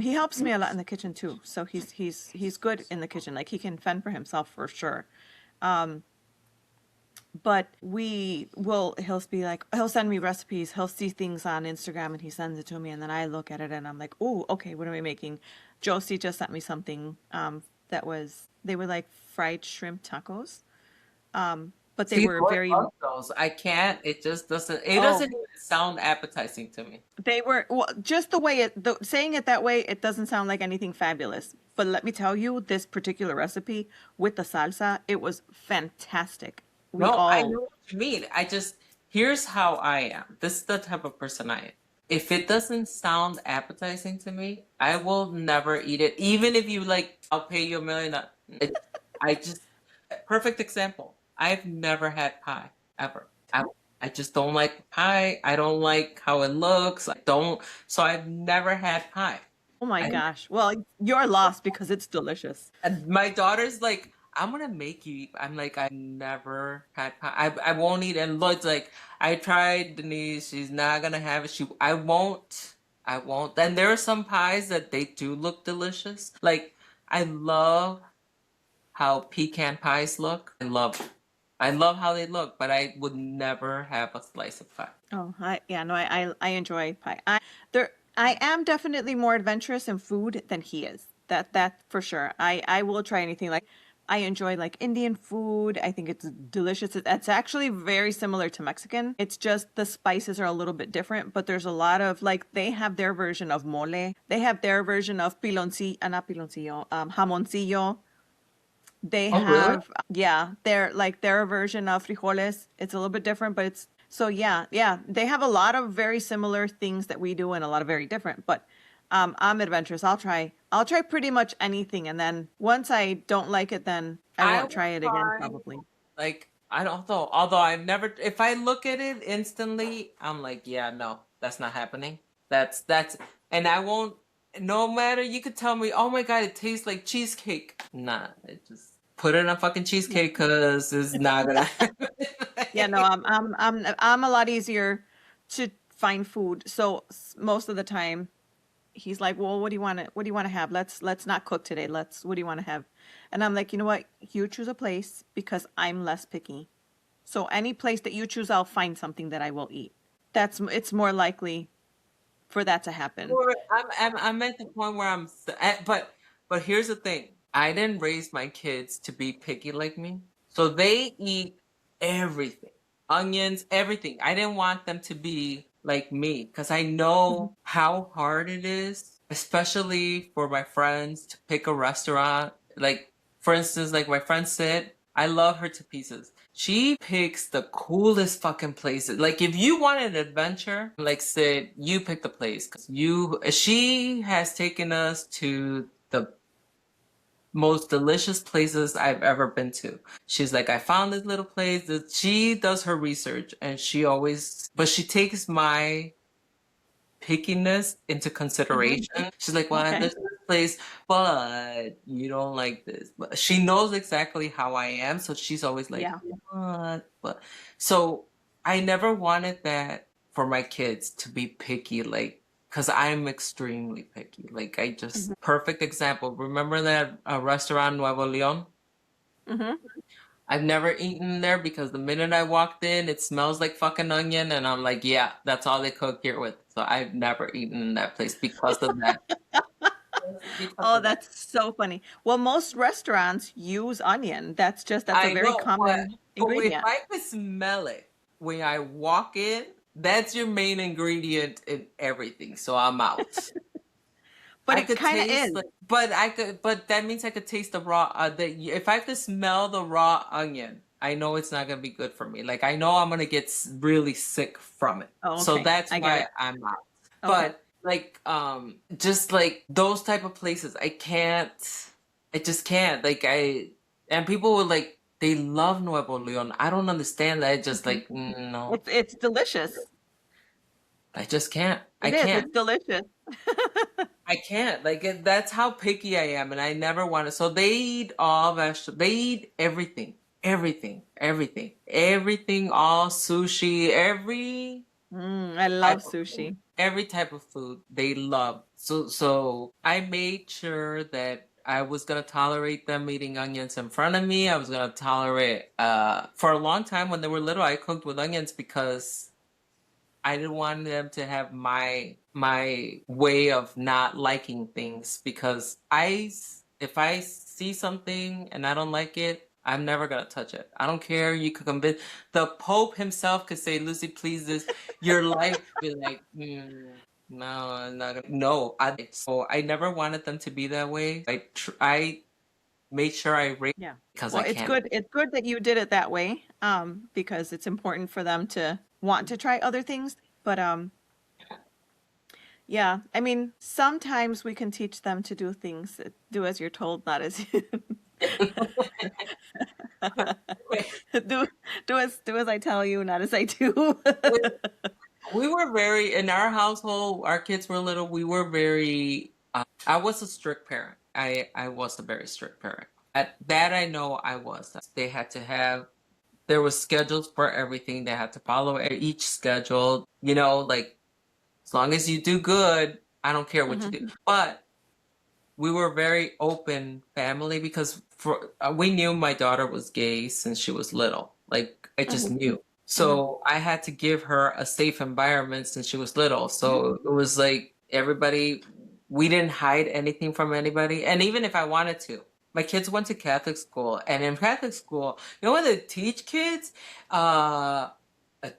He helps me a lot in the kitchen too. So he's good in the kitchen. Like he can fend for himself for sure. But he'll send me recipes. He'll see things on Instagram and he sends it to me, and then I look at it and I'm like, oh, okay, what are we making? Josie just sent me something they were like fried shrimp tacos. But they See, were I very love those. I can't. It just doesn't. It oh doesn't even sound appetizing to me. They were well, just the way saying it that way, it doesn't sound like anything fabulous. But let me tell you, this particular recipe with the salsa, it was fantastic. We No, I all, know what you mean. Here's how I am. This is the type of person I am. If it doesn't sound appetizing to me, I will never eat it. Even if you like, I'll pay you $1 million. I just, perfect example. I've never had pie ever. I just don't like pie. I don't like how it looks. I don't, so I've never had pie. oh my I gosh. Well, you're lost because it's delicious. And my daughter's like, I'm gonna make you eat. I'm like, I never had pie. I won't eat. And Lloyd's like, I tried, Denise. She's not gonna have it. I won't. I won't. And there are some pies that they do look delicious. Like, I love how pecan pies look. I love how they look, but I would never have a slice of pie. Oh, yeah, no, I enjoy pie. I am definitely more adventurous in food than he is. That for sure. I will try anything. Like I enjoy like Indian food. I think it's delicious. It's actually very similar to Mexican. It's just the spices are a little bit different, but there's a lot of like they have their version of mole. They have their version of not piloncillo, jamoncillo. They Oh, really? have, yeah, they're like their version of frijoles. It's a little bit different, but it's so yeah, yeah. They have a lot of very similar things that we do and a lot of very different. But I'm adventurous. I'll try pretty much anything, and then once I don't like it, then I I won't will try it again try. probably. Like I don't know. Although I've never, if I look at it instantly, I'm like, yeah, no, that's not happening. That's, and I won't. No matter, you could tell me, oh my god, it tastes like cheesecake. Nah, it just. put it on fucking Yeah. cheesecake because it's not gonna happen. Yeah, no, I'm a lot easier to find food. So most of the time he's like, "Well, what do you want to have? Let's not cook today. What do you want to have?" And I'm like, "You know what? You choose a place because I'm less picky. So any place that you choose, I'll find something that I will eat. It's more likely for that to happen." Or I'm at the point where but here's the thing. I didn't raise my kids to be picky like me. So they eat everything. Onions, everything. I didn't want them to be like me because I Mhm. know how hard it is, especially for my friends to pick a restaurant. Like, for instance, like my friend Sid, I love her to pieces. She picks the coolest fucking places. Like if you want an adventure, like Sid, you pick the place. She has taken us to the most delicious places I've ever been to. She's like, I found this little place. She does her research and but she takes my pickiness into Mhm. consideration. She's like, well, Okay. there's this place, but you don't like this. But she knows exactly how I am. So she's always like, Yeah. what? But so I never wanted that for my kids to be picky, like, because I'm extremely picky. Like, Mhm. perfect example. Remember that restaurant Nuevo Leon? Mhm. I've never eaten there because the minute I walked in, it smells like fucking onion, and I'm like, yeah, that's all they cook here with. So I've never eaten in that place because of that. Because Oh, of that. that's so funny. Well, most restaurants use onion. That's a I very know, common but if ingredient. I could smell it when I walk in, that's your main ingredient in everything. So I'm out. But I it could kind of taste is. like, but that means I could taste the raw. If I could smell the raw onion, I know it's not gonna be good for me. Like I know I'm gonna get really sick from it. Oh, So okay. that's I get why it. I'm out. Okay. But like, just like those type of places, I can't. I just can't. And people would like they love Nuevo Leon. I don't understand that. I just Mhm. like no, It's delicious. I just can't. I It is. can't. It's delicious. I can't. That's how picky I am, and I never want to. So they eat all vegetables. They eat everything, everything, everything, everything. All sushi, I love type of food, sushi. every type of food they love. So I made sure that I was gonna tolerate them eating onions in front of me. I was gonna tolerate. For a long time when they were little, I cooked with onions because I didn't want them to have my way of not liking things because if I see something and I don't like it, I'm never gonna touch it. I don't care. You could convince the Pope himself could say, "Lucy, please this." Your life be like, no, I'm not gonna. No, so I never wanted them to be that way. I made sure I raised Yeah. because Well, I it's can't. good. It's good that you did it that way, because it's important for them to want to try other things. But yeah, I mean, sometimes we can teach them to do things, do as you're told, not as you do. Do as I tell you, not as I do. We were very, in our household, our kids were little, we were very, I was a strict parent. I was a very strict parent. At that I know I was. They had to have, there was schedules for everything. They had to follow each schedule, like as long as you do good, I don't care what you Hmm. do. But we were very open family because we knew my daughter was gay since she was little. Like I just Hmm. knew. Hmm. So I had to give her a safe environment since she was little. Hmm. So it was like everybody, we didn't hide anything from anybody. And even if I wanted to, my kids went to Catholic school, and in Catholic school, you know what they teach kids? Uh,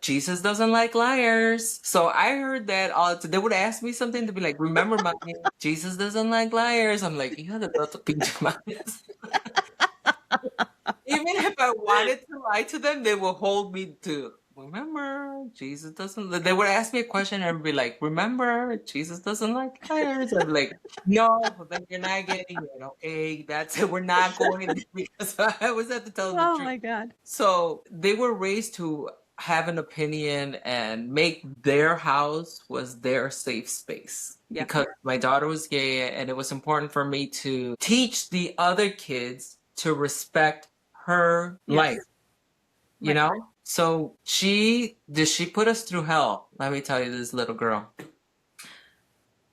Jesus doesn't like liars. So I heard that all they would ask me something to be like, remember, mommy, Jesus doesn't like liars. I'm like, you gotta go to pinche madres. Even if I wanted to lie to them, they will hold me to remember, Jesus doesn't. They would ask me a question and be like, remember, Jesus doesn't like liars. I'm like, no, then you're not getting it. Okay, that's it. We're not going there because I always have to tell them the Oh truth. my God. So they were raised to have an opinion and make their house was their safe space Yeah. because my daughter was gay and it was important for me to teach the other kids to respect her life, Yes. you Right. know? So she put us through hell. Let me tell you, this little girl.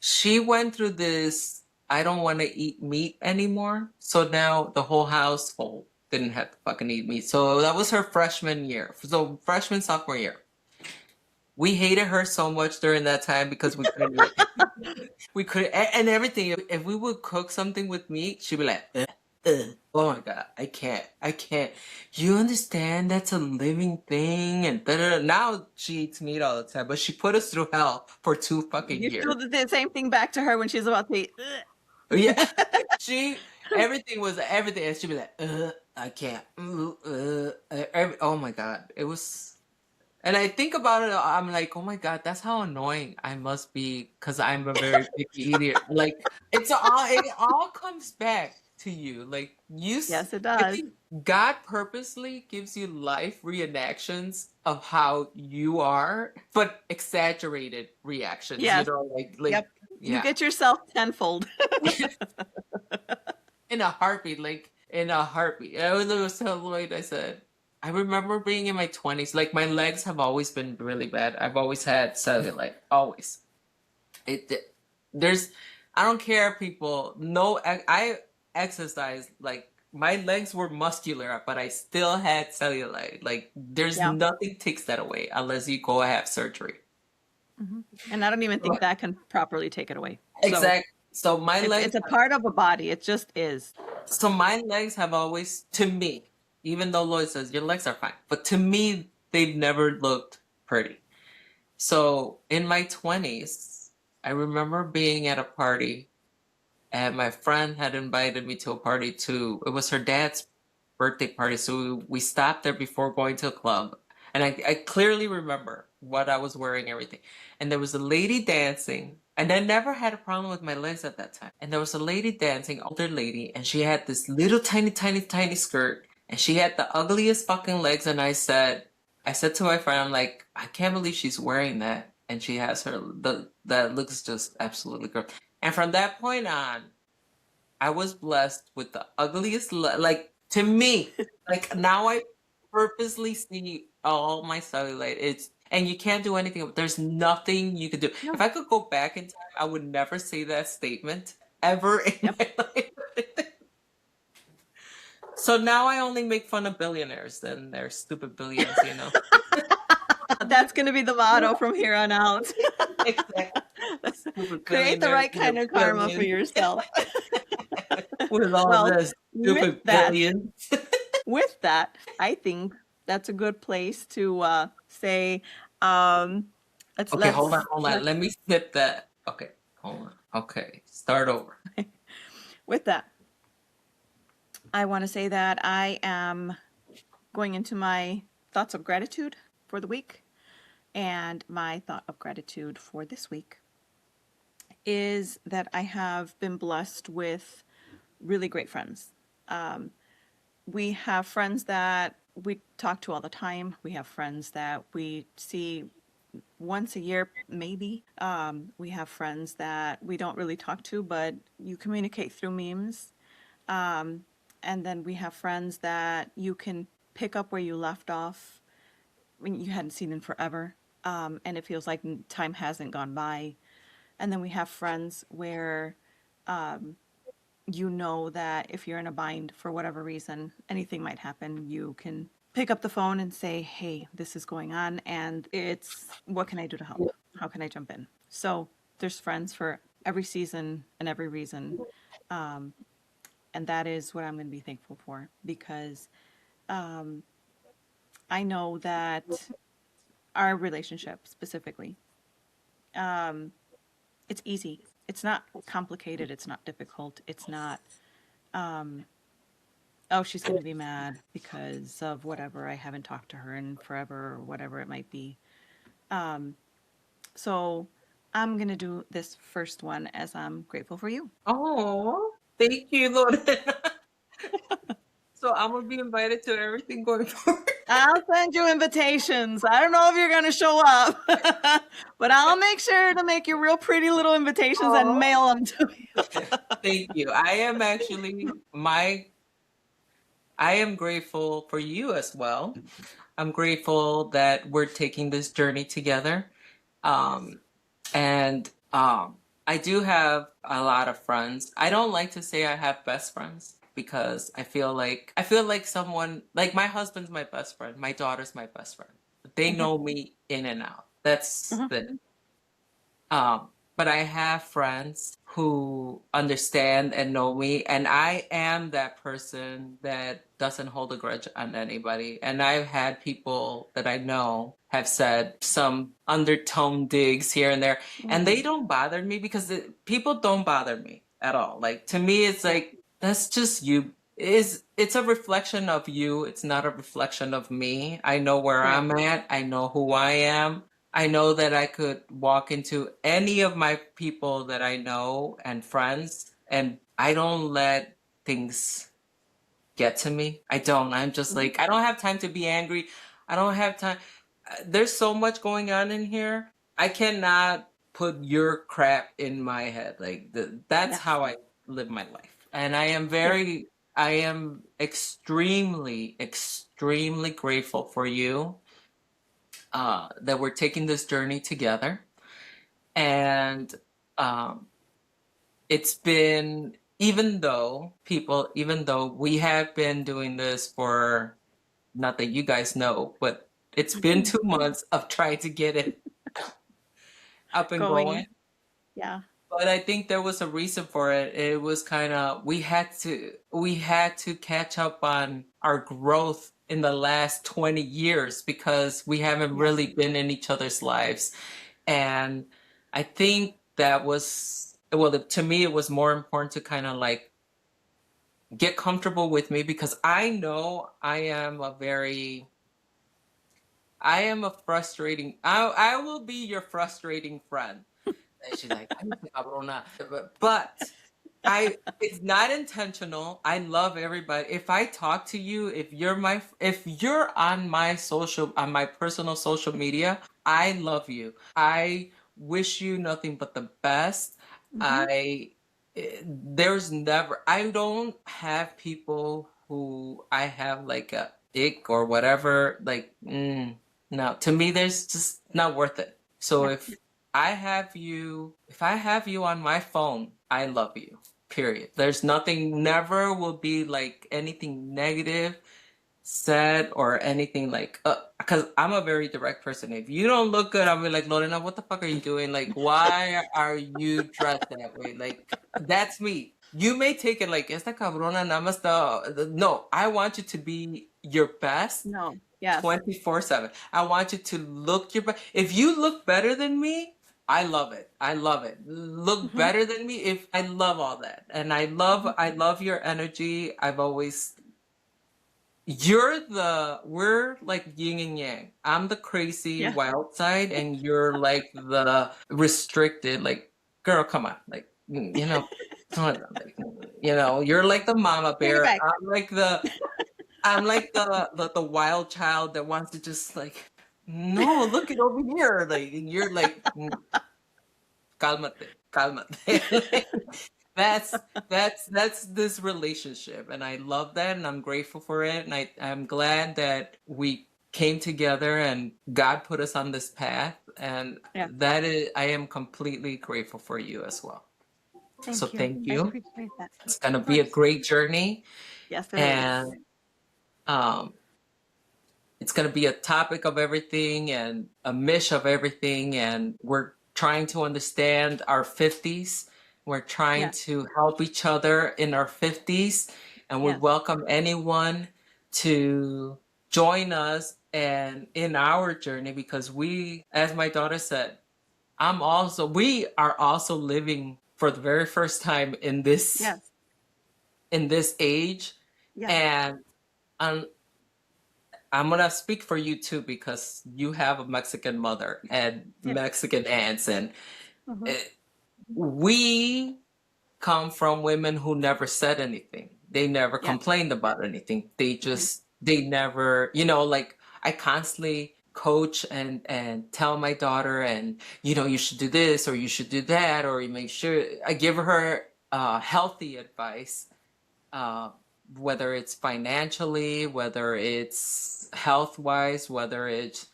She went through this, I don't want to eat meat anymore. So now the whole household didn't have to fucking eat meat. So that was her freshman year. So freshman, sophomore year. We hated her so much during that time because we couldn't, we could, and everything. If we would cook something with meat, she'd be like, oh my God, I can't. You understand that's a living thing and da da da. Now she eats meat all the time, but she put us through hell for 2 fucking You years. still did the same thing back to her when she's about to eat. Yeah, everything was everything, and she'd be like, I can't. Oh my God, it was. And I think about it, I'm like, oh my God, that's how annoying I must be because I'm a very picky eater. Like, it all comes back to you. Like, Yes, it I does. think God purposely gives you life reenactions of how you are, but exaggerated reactions, Yes. like, Yep. You yeah. get yourself tenfold. In a heartbeat, like in a heartbeat. It was so Lloyd, I said. I remember being in my 20s. Like my legs have always been really bad. I've always had cellulite. Always. It there's I don't care, people. No, I exercised like my legs were muscular, but I still had cellulite. Like there's Yeah. nothing takes that away unless you go have surgery. And I don't even think that can properly take it away. So Exactly. So my legs it's a part of a body. It just is. So my legs have always, to me, even though Lloyd says your legs are fine, but to me, they've never looked pretty. So in my 20s, I remember being at a party and my friend had invited me to a party too. It was her dad's birthday party. So we stopped there before going to a club. And I clearly remember what I was wearing, everything. And there was a lady dancing. And I never had a problem with my legs at that time. And there was a lady dancing, older lady, and she had this little tiny, tiny, tiny skirt. And she had the ugliest fucking legs. And I said to my friend, I'm like, I can't believe she's wearing that. And she has that looks just absolutely gross. And from that point on, I was blessed with the ugliest, like to me, like now I purposely see all my cellulite. And you can't do anything. There's nothing you could do. No. If I could go back in time, I would never say that statement ever in Yep. my life. So now I only make fun of billionaires and their stupid billions, you know. That's going to be the motto from here on out. Exactly. Stupid Create the billionaires right and their kind of karma for billions yourself. with all Well, this with stupid that, billions. I think that's a good place to say, um, let's Okay, hold on, let's hold on. let's Let me snip that. Okay, hold on. Okay, start over. with that. I want to say that I am going into my thoughts of gratitude for the week, and my thought of gratitude for this week is that I have been blessed with really great friends. We have friends that we talk to all the time. We have friends that we see once a year, maybe. We have friends that we don't really talk to, but you communicate through memes. And then we have friends that you can pick up where you left off when you hadn't seen in forever. And it feels like time hasn't gone by. And then we have friends where you know that if you're in a bind for whatever reason, anything might happen, you can pick up the phone and say, hey, this is going on, and it's what can I do to help? How can I jump in? So there's friends for every season and every reason. And that is what I'm going to be thankful for because I know that our relationship specifically, it's easy. It's not complicated. It's not difficult. It's not, oh, she's going to be mad because of whatever. I haven't talked to her in forever or whatever it might be. So I'm going to do this first one as I'm grateful for you. Oh, thank you, Lorena. So I'm gonna be invited to everything going forward. I'll send you invitations. I don't know if you're going to show up, but I'll make sure to make you real pretty little invitations and Oh, mail them to you. thank you. I am actually my I am grateful for you as well. I'm grateful that we're taking this journey together. Yes. Um, and I do have a lot of friends. I don't like to say I have best friends because I feel like someone like my husband's my best friend, my daughter's my best friend. They Hmm. know me in and out. That's Hmm. the um, but I have friends who understand and know me, and I am that person that doesn't hold a grudge on anybody. And I've had people that I know have said some undertone digs here and there, and they Hmm. don't bother me because people don't bother me at all. Like to me, it's Yeah. like that's just you. It's a reflection of you. It's not a reflection of me. I know where Right. I'm at. I know who I am. I know that I could walk into any of my people that I know and friends, and I don't let things get to me. I don't. I'm just Hmm. like, I don't have time to be angry. I don't have time. There's so much going on in here. I cannot put your crap in my head. Like, that's Yes. how I live my life. And Yes. I am extremely, extremely grateful for you that we're taking this journey together. And um, it's been, even though we have been doing this for, not that you guys know, but it's been 2 months of trying to get it up and going. Going. Yeah. But I think there was a reason for it. It was kind of we had to catch up on our growth in the last 20 years because we haven't Yes. really been in each other's lives. And I think that was, well, to me, it was more important to kind of like get comfortable with me because I know I am a frustrating, I will be your frustrating friend. And she's like, "Cállate, cabrona." But it's not intentional. I love everybody. If I talk to you, if you're on my personal social media, I love you. I wish you nothing but the best. Hmm. I there's never I don't have people who I have like a ick or whatever. Like, no, to me, there's just not worth it. So Yeah. if I have you on my phone, I love you. Period. There's nothing, never will be like anything negative said or anything like, because I'm a very direct person. If you don't look good, I'll be like, Lorena, what the fuck are you doing? Like, why are you dressed that way? Like, that's me. You may take it like, esta cabrona nada más no, I want you to be your best No. Yes. 24/7. I want you to look your best. If you look better than me, I love it. I love it. Look Hmm. better than me. If I love all that. And Hmm. I love your energy. We're like yin and yang. I'm the crazy Yeah. wild side and you're like the restricted, like, girl, come on. Like, come on. Like, you're like the mama Bring it bear. back. I'm like the wild child that wants to just like, no, look it over here. Like, you're like, cálmate, cálmate." Like, that's that's this relationship, and I love that, and I'm grateful for it, and I'm glad that we came together and God put us on this path, and Yeah. that is, I am completely grateful for you as well. So Thank you. thank I you. appreciate that. It's gonna Of be a course. great journey, Yes, it is. and um it's going to be a topic of everything and a mish of everything. And we're trying to understand our 50s. We're trying Yes. to help each other in our 50s. And we Yes. welcome anyone to join us and in our journey because as my daughter said, we are also living for the very first time Yes. in this age. Yes. And um, I'm gonna speak for you too because you have a Mexican mother and Yes. Mexican aunts, and Hmm. eh, we come from women who never said anything. They never Yes. complained about anything. Hmm. They never, like I constantly coach and tell my daughter, and you should do this or you should do that, or you make sure I give her healthy advice. Uh, whether it's financially, whether it's health wise, whether it's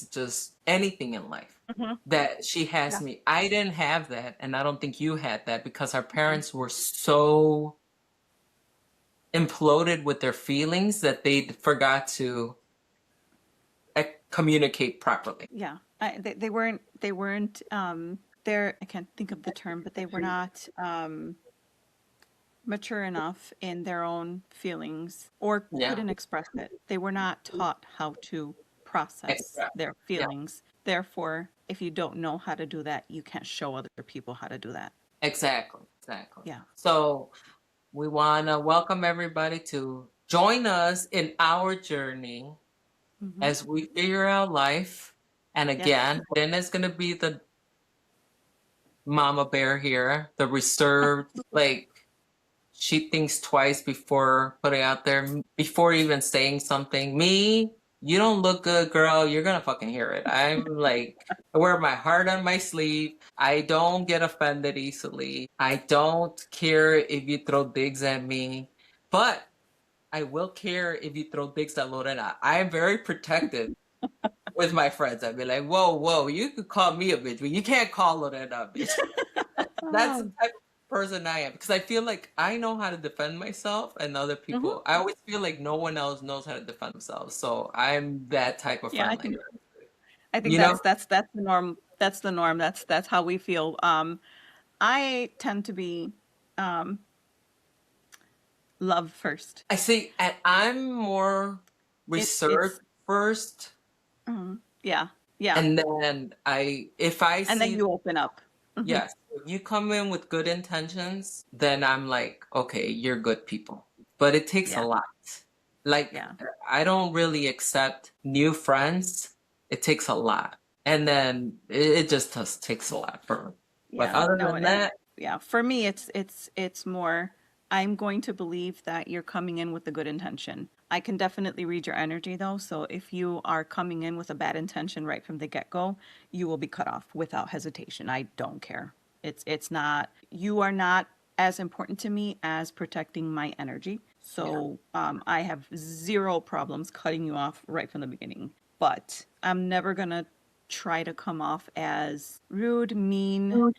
just anything in life, Hmm. that she has Yeah. me. I didn't have that, and I don't think you had that because our Mhm. parents were so imploded with their feelings that they forgot to communicate properly. Yeah. They weren't there. I can't think of the term, but they were not mature enough in their own feelings or Yeah, couldn't express it. They were not taught how to process exactly. their Yeah, feelings. Therefore, if you don't know how to do that, you can't show other people how to do that. exactly, exactly. Yeah. So we want to welcome everybody to join us in our journey Hmm. as we figure out life. And Yes. again, then it's going to be the mama bear here, the reserved, like she thinks twice before putting out there, before even saying something. Me, you don't look good, girl. You're gonna fucking hear it. I'm like, I wear my heart on my sleeve. I don't get offended easily. I don't care if you throw digs at me, but I will care if you throw digs at Lorena. I am very protective with my friends. I'd be like, whoa, whoa, you could call me a bitch, but you can't call Lorena a bitch. That's the Oh. type of person I am because I feel like I know how to defend myself and other Hmm. people. I always feel like no one else knows how to defend themselves. So I'm that type of Yeah, friend. Like, I think you know, that's the norm. That's the norm. That's how we feel. I tend to be um love first. I see, and I'm more It's reserved first, yeah, yeah, and then if I and then see, you open up. Hmm. yes, if you come in with good intentions, then I'm like, okay, you're good people. But it takes a Yeah, lot. Like, yeah, I don't really accept new friends. It takes a lot. And then it just takes a lot for me. But yeah. other No, than and that, yeah, for me, it's more. I'm going to believe that you're coming in with a good intention. I can definitely read your energy though, so if you are coming in with a bad intention right from the get-go, you will be cut off without hesitation. I don't care. It's not you are not as important to me as protecting my energy. yeah. So I have zero problems cutting you off right from the beginning. But I'm never gonna try to come off as rude, mean,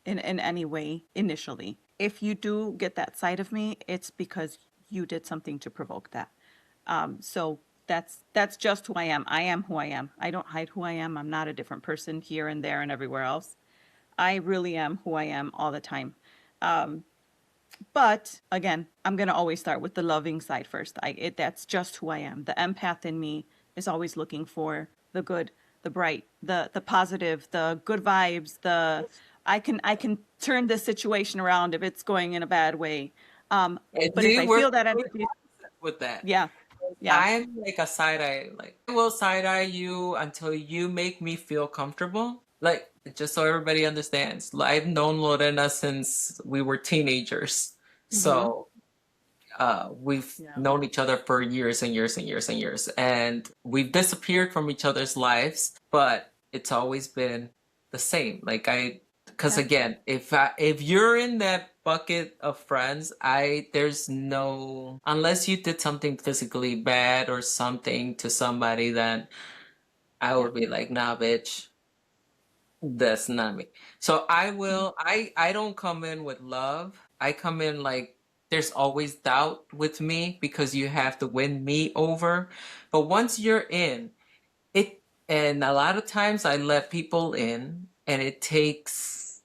in any way initially. If you do get that side of me, it's because you did something to provoke that. So that's just who I am. I am who I am. I don't hide who I am. I'm not a different person here and there and everywhere else. I really am who I am all the time. But again, I'm gonna always start with the loving side first. That's just who I am. The empath in me is always looking for the good, the bright, the positive, the good vibes. I can turn this situation around if it's going in a bad way. Um, And but if see, I we're feel that we're energy, opposite with that. yeah, yeah, I'm like a side eye. Like, I will side eye you until you make me feel comfortable. Like, just so everybody understands, I've known Lorena since we were teenagers. mm-hmm, So we've yeah, known each other for years and years and years and years, and we've disappeared from each other's lives, but it's always been the same. Like because yeah, again, if you're in that bucket of friends, there's no unless you did something physically bad or something to somebody, then I yeah, would be like, nah, bitch, that's not me. So I mm-hmm, will I don't come in with love. I come in like there's always doubt with me because you have to win me over. But once you're in, it and a lot of times I let people in and it takes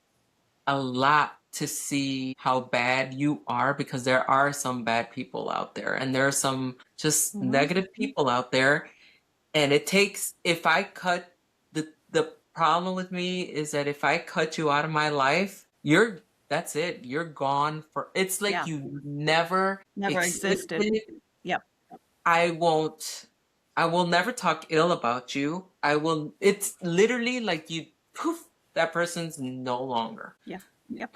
a lot to see how bad you are because there are some bad people out there and there are some just mm-hmm, negative people out there, and it takes if I cut the problem with me is that if I cut you out of my life, that's it. You're gone for it's like yeah. you never Never existed. existed. Yep. I won't I will never talk ill about you. I will it's literally like you poof, that person's no longer. Yeah. Yep.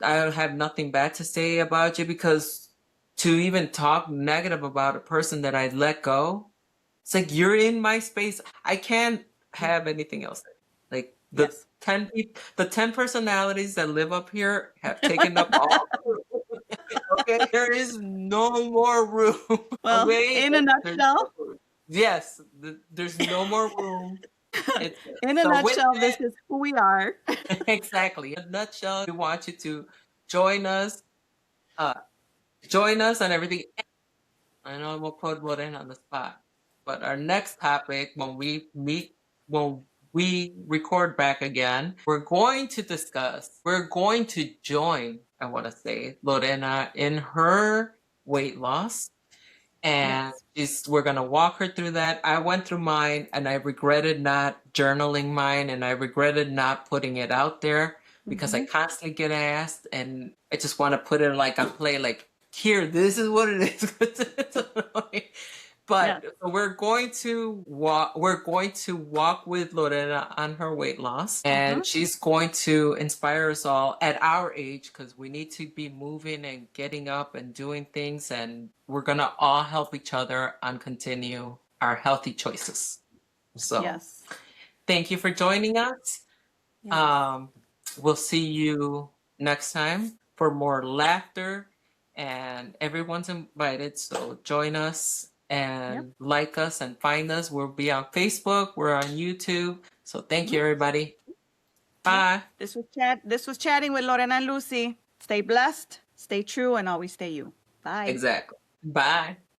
I have nothing bad to say about you because to even talk negative about a person that I let go, it's like you're in my space. I can't Yeah. have anything else. Like Yes. the 10 personalities that live up here have taken up all. Okay, there is no more room. Well, Okay, in a there's no nutshell, room. Yes, there's no more room. It's in a so with nutshell, this that, is who we are. exactly. In a nutshell, we want you to join us, uh, join us on everything. I know we'll put Lorena on the spot, but our next topic, when we record back again, we're going to join, I want to say, Lorena in her weight loss. And Yes. we're going to walk her through that. I went through mine and I regretted not journaling mine and I regretted not putting it out there because I Mm-hmm. constantly get asked and I just want to put it like on play, like, here, this is what it is. It's annoying. Yes. But we're going to walk with Lorena on her weight loss, Mm-hmm. and she's going to inspire us all at our age because we need to be moving and getting up and doing things, and we're gonna all help each other and continue our healthy choices. So Yes. thank you for joining us. Yes. Um, we'll see you next time for more laughter, and everyone's invited. So join us Yep. and like us and find us. We'll be on Facebook, we're on YouTube. So thank Mm-hmm. you, everybody. Yep. Bye. This was chatting with Lorena and Lucy. Stay blessed, stay true, and always stay you. Bye. Exactly. Bye.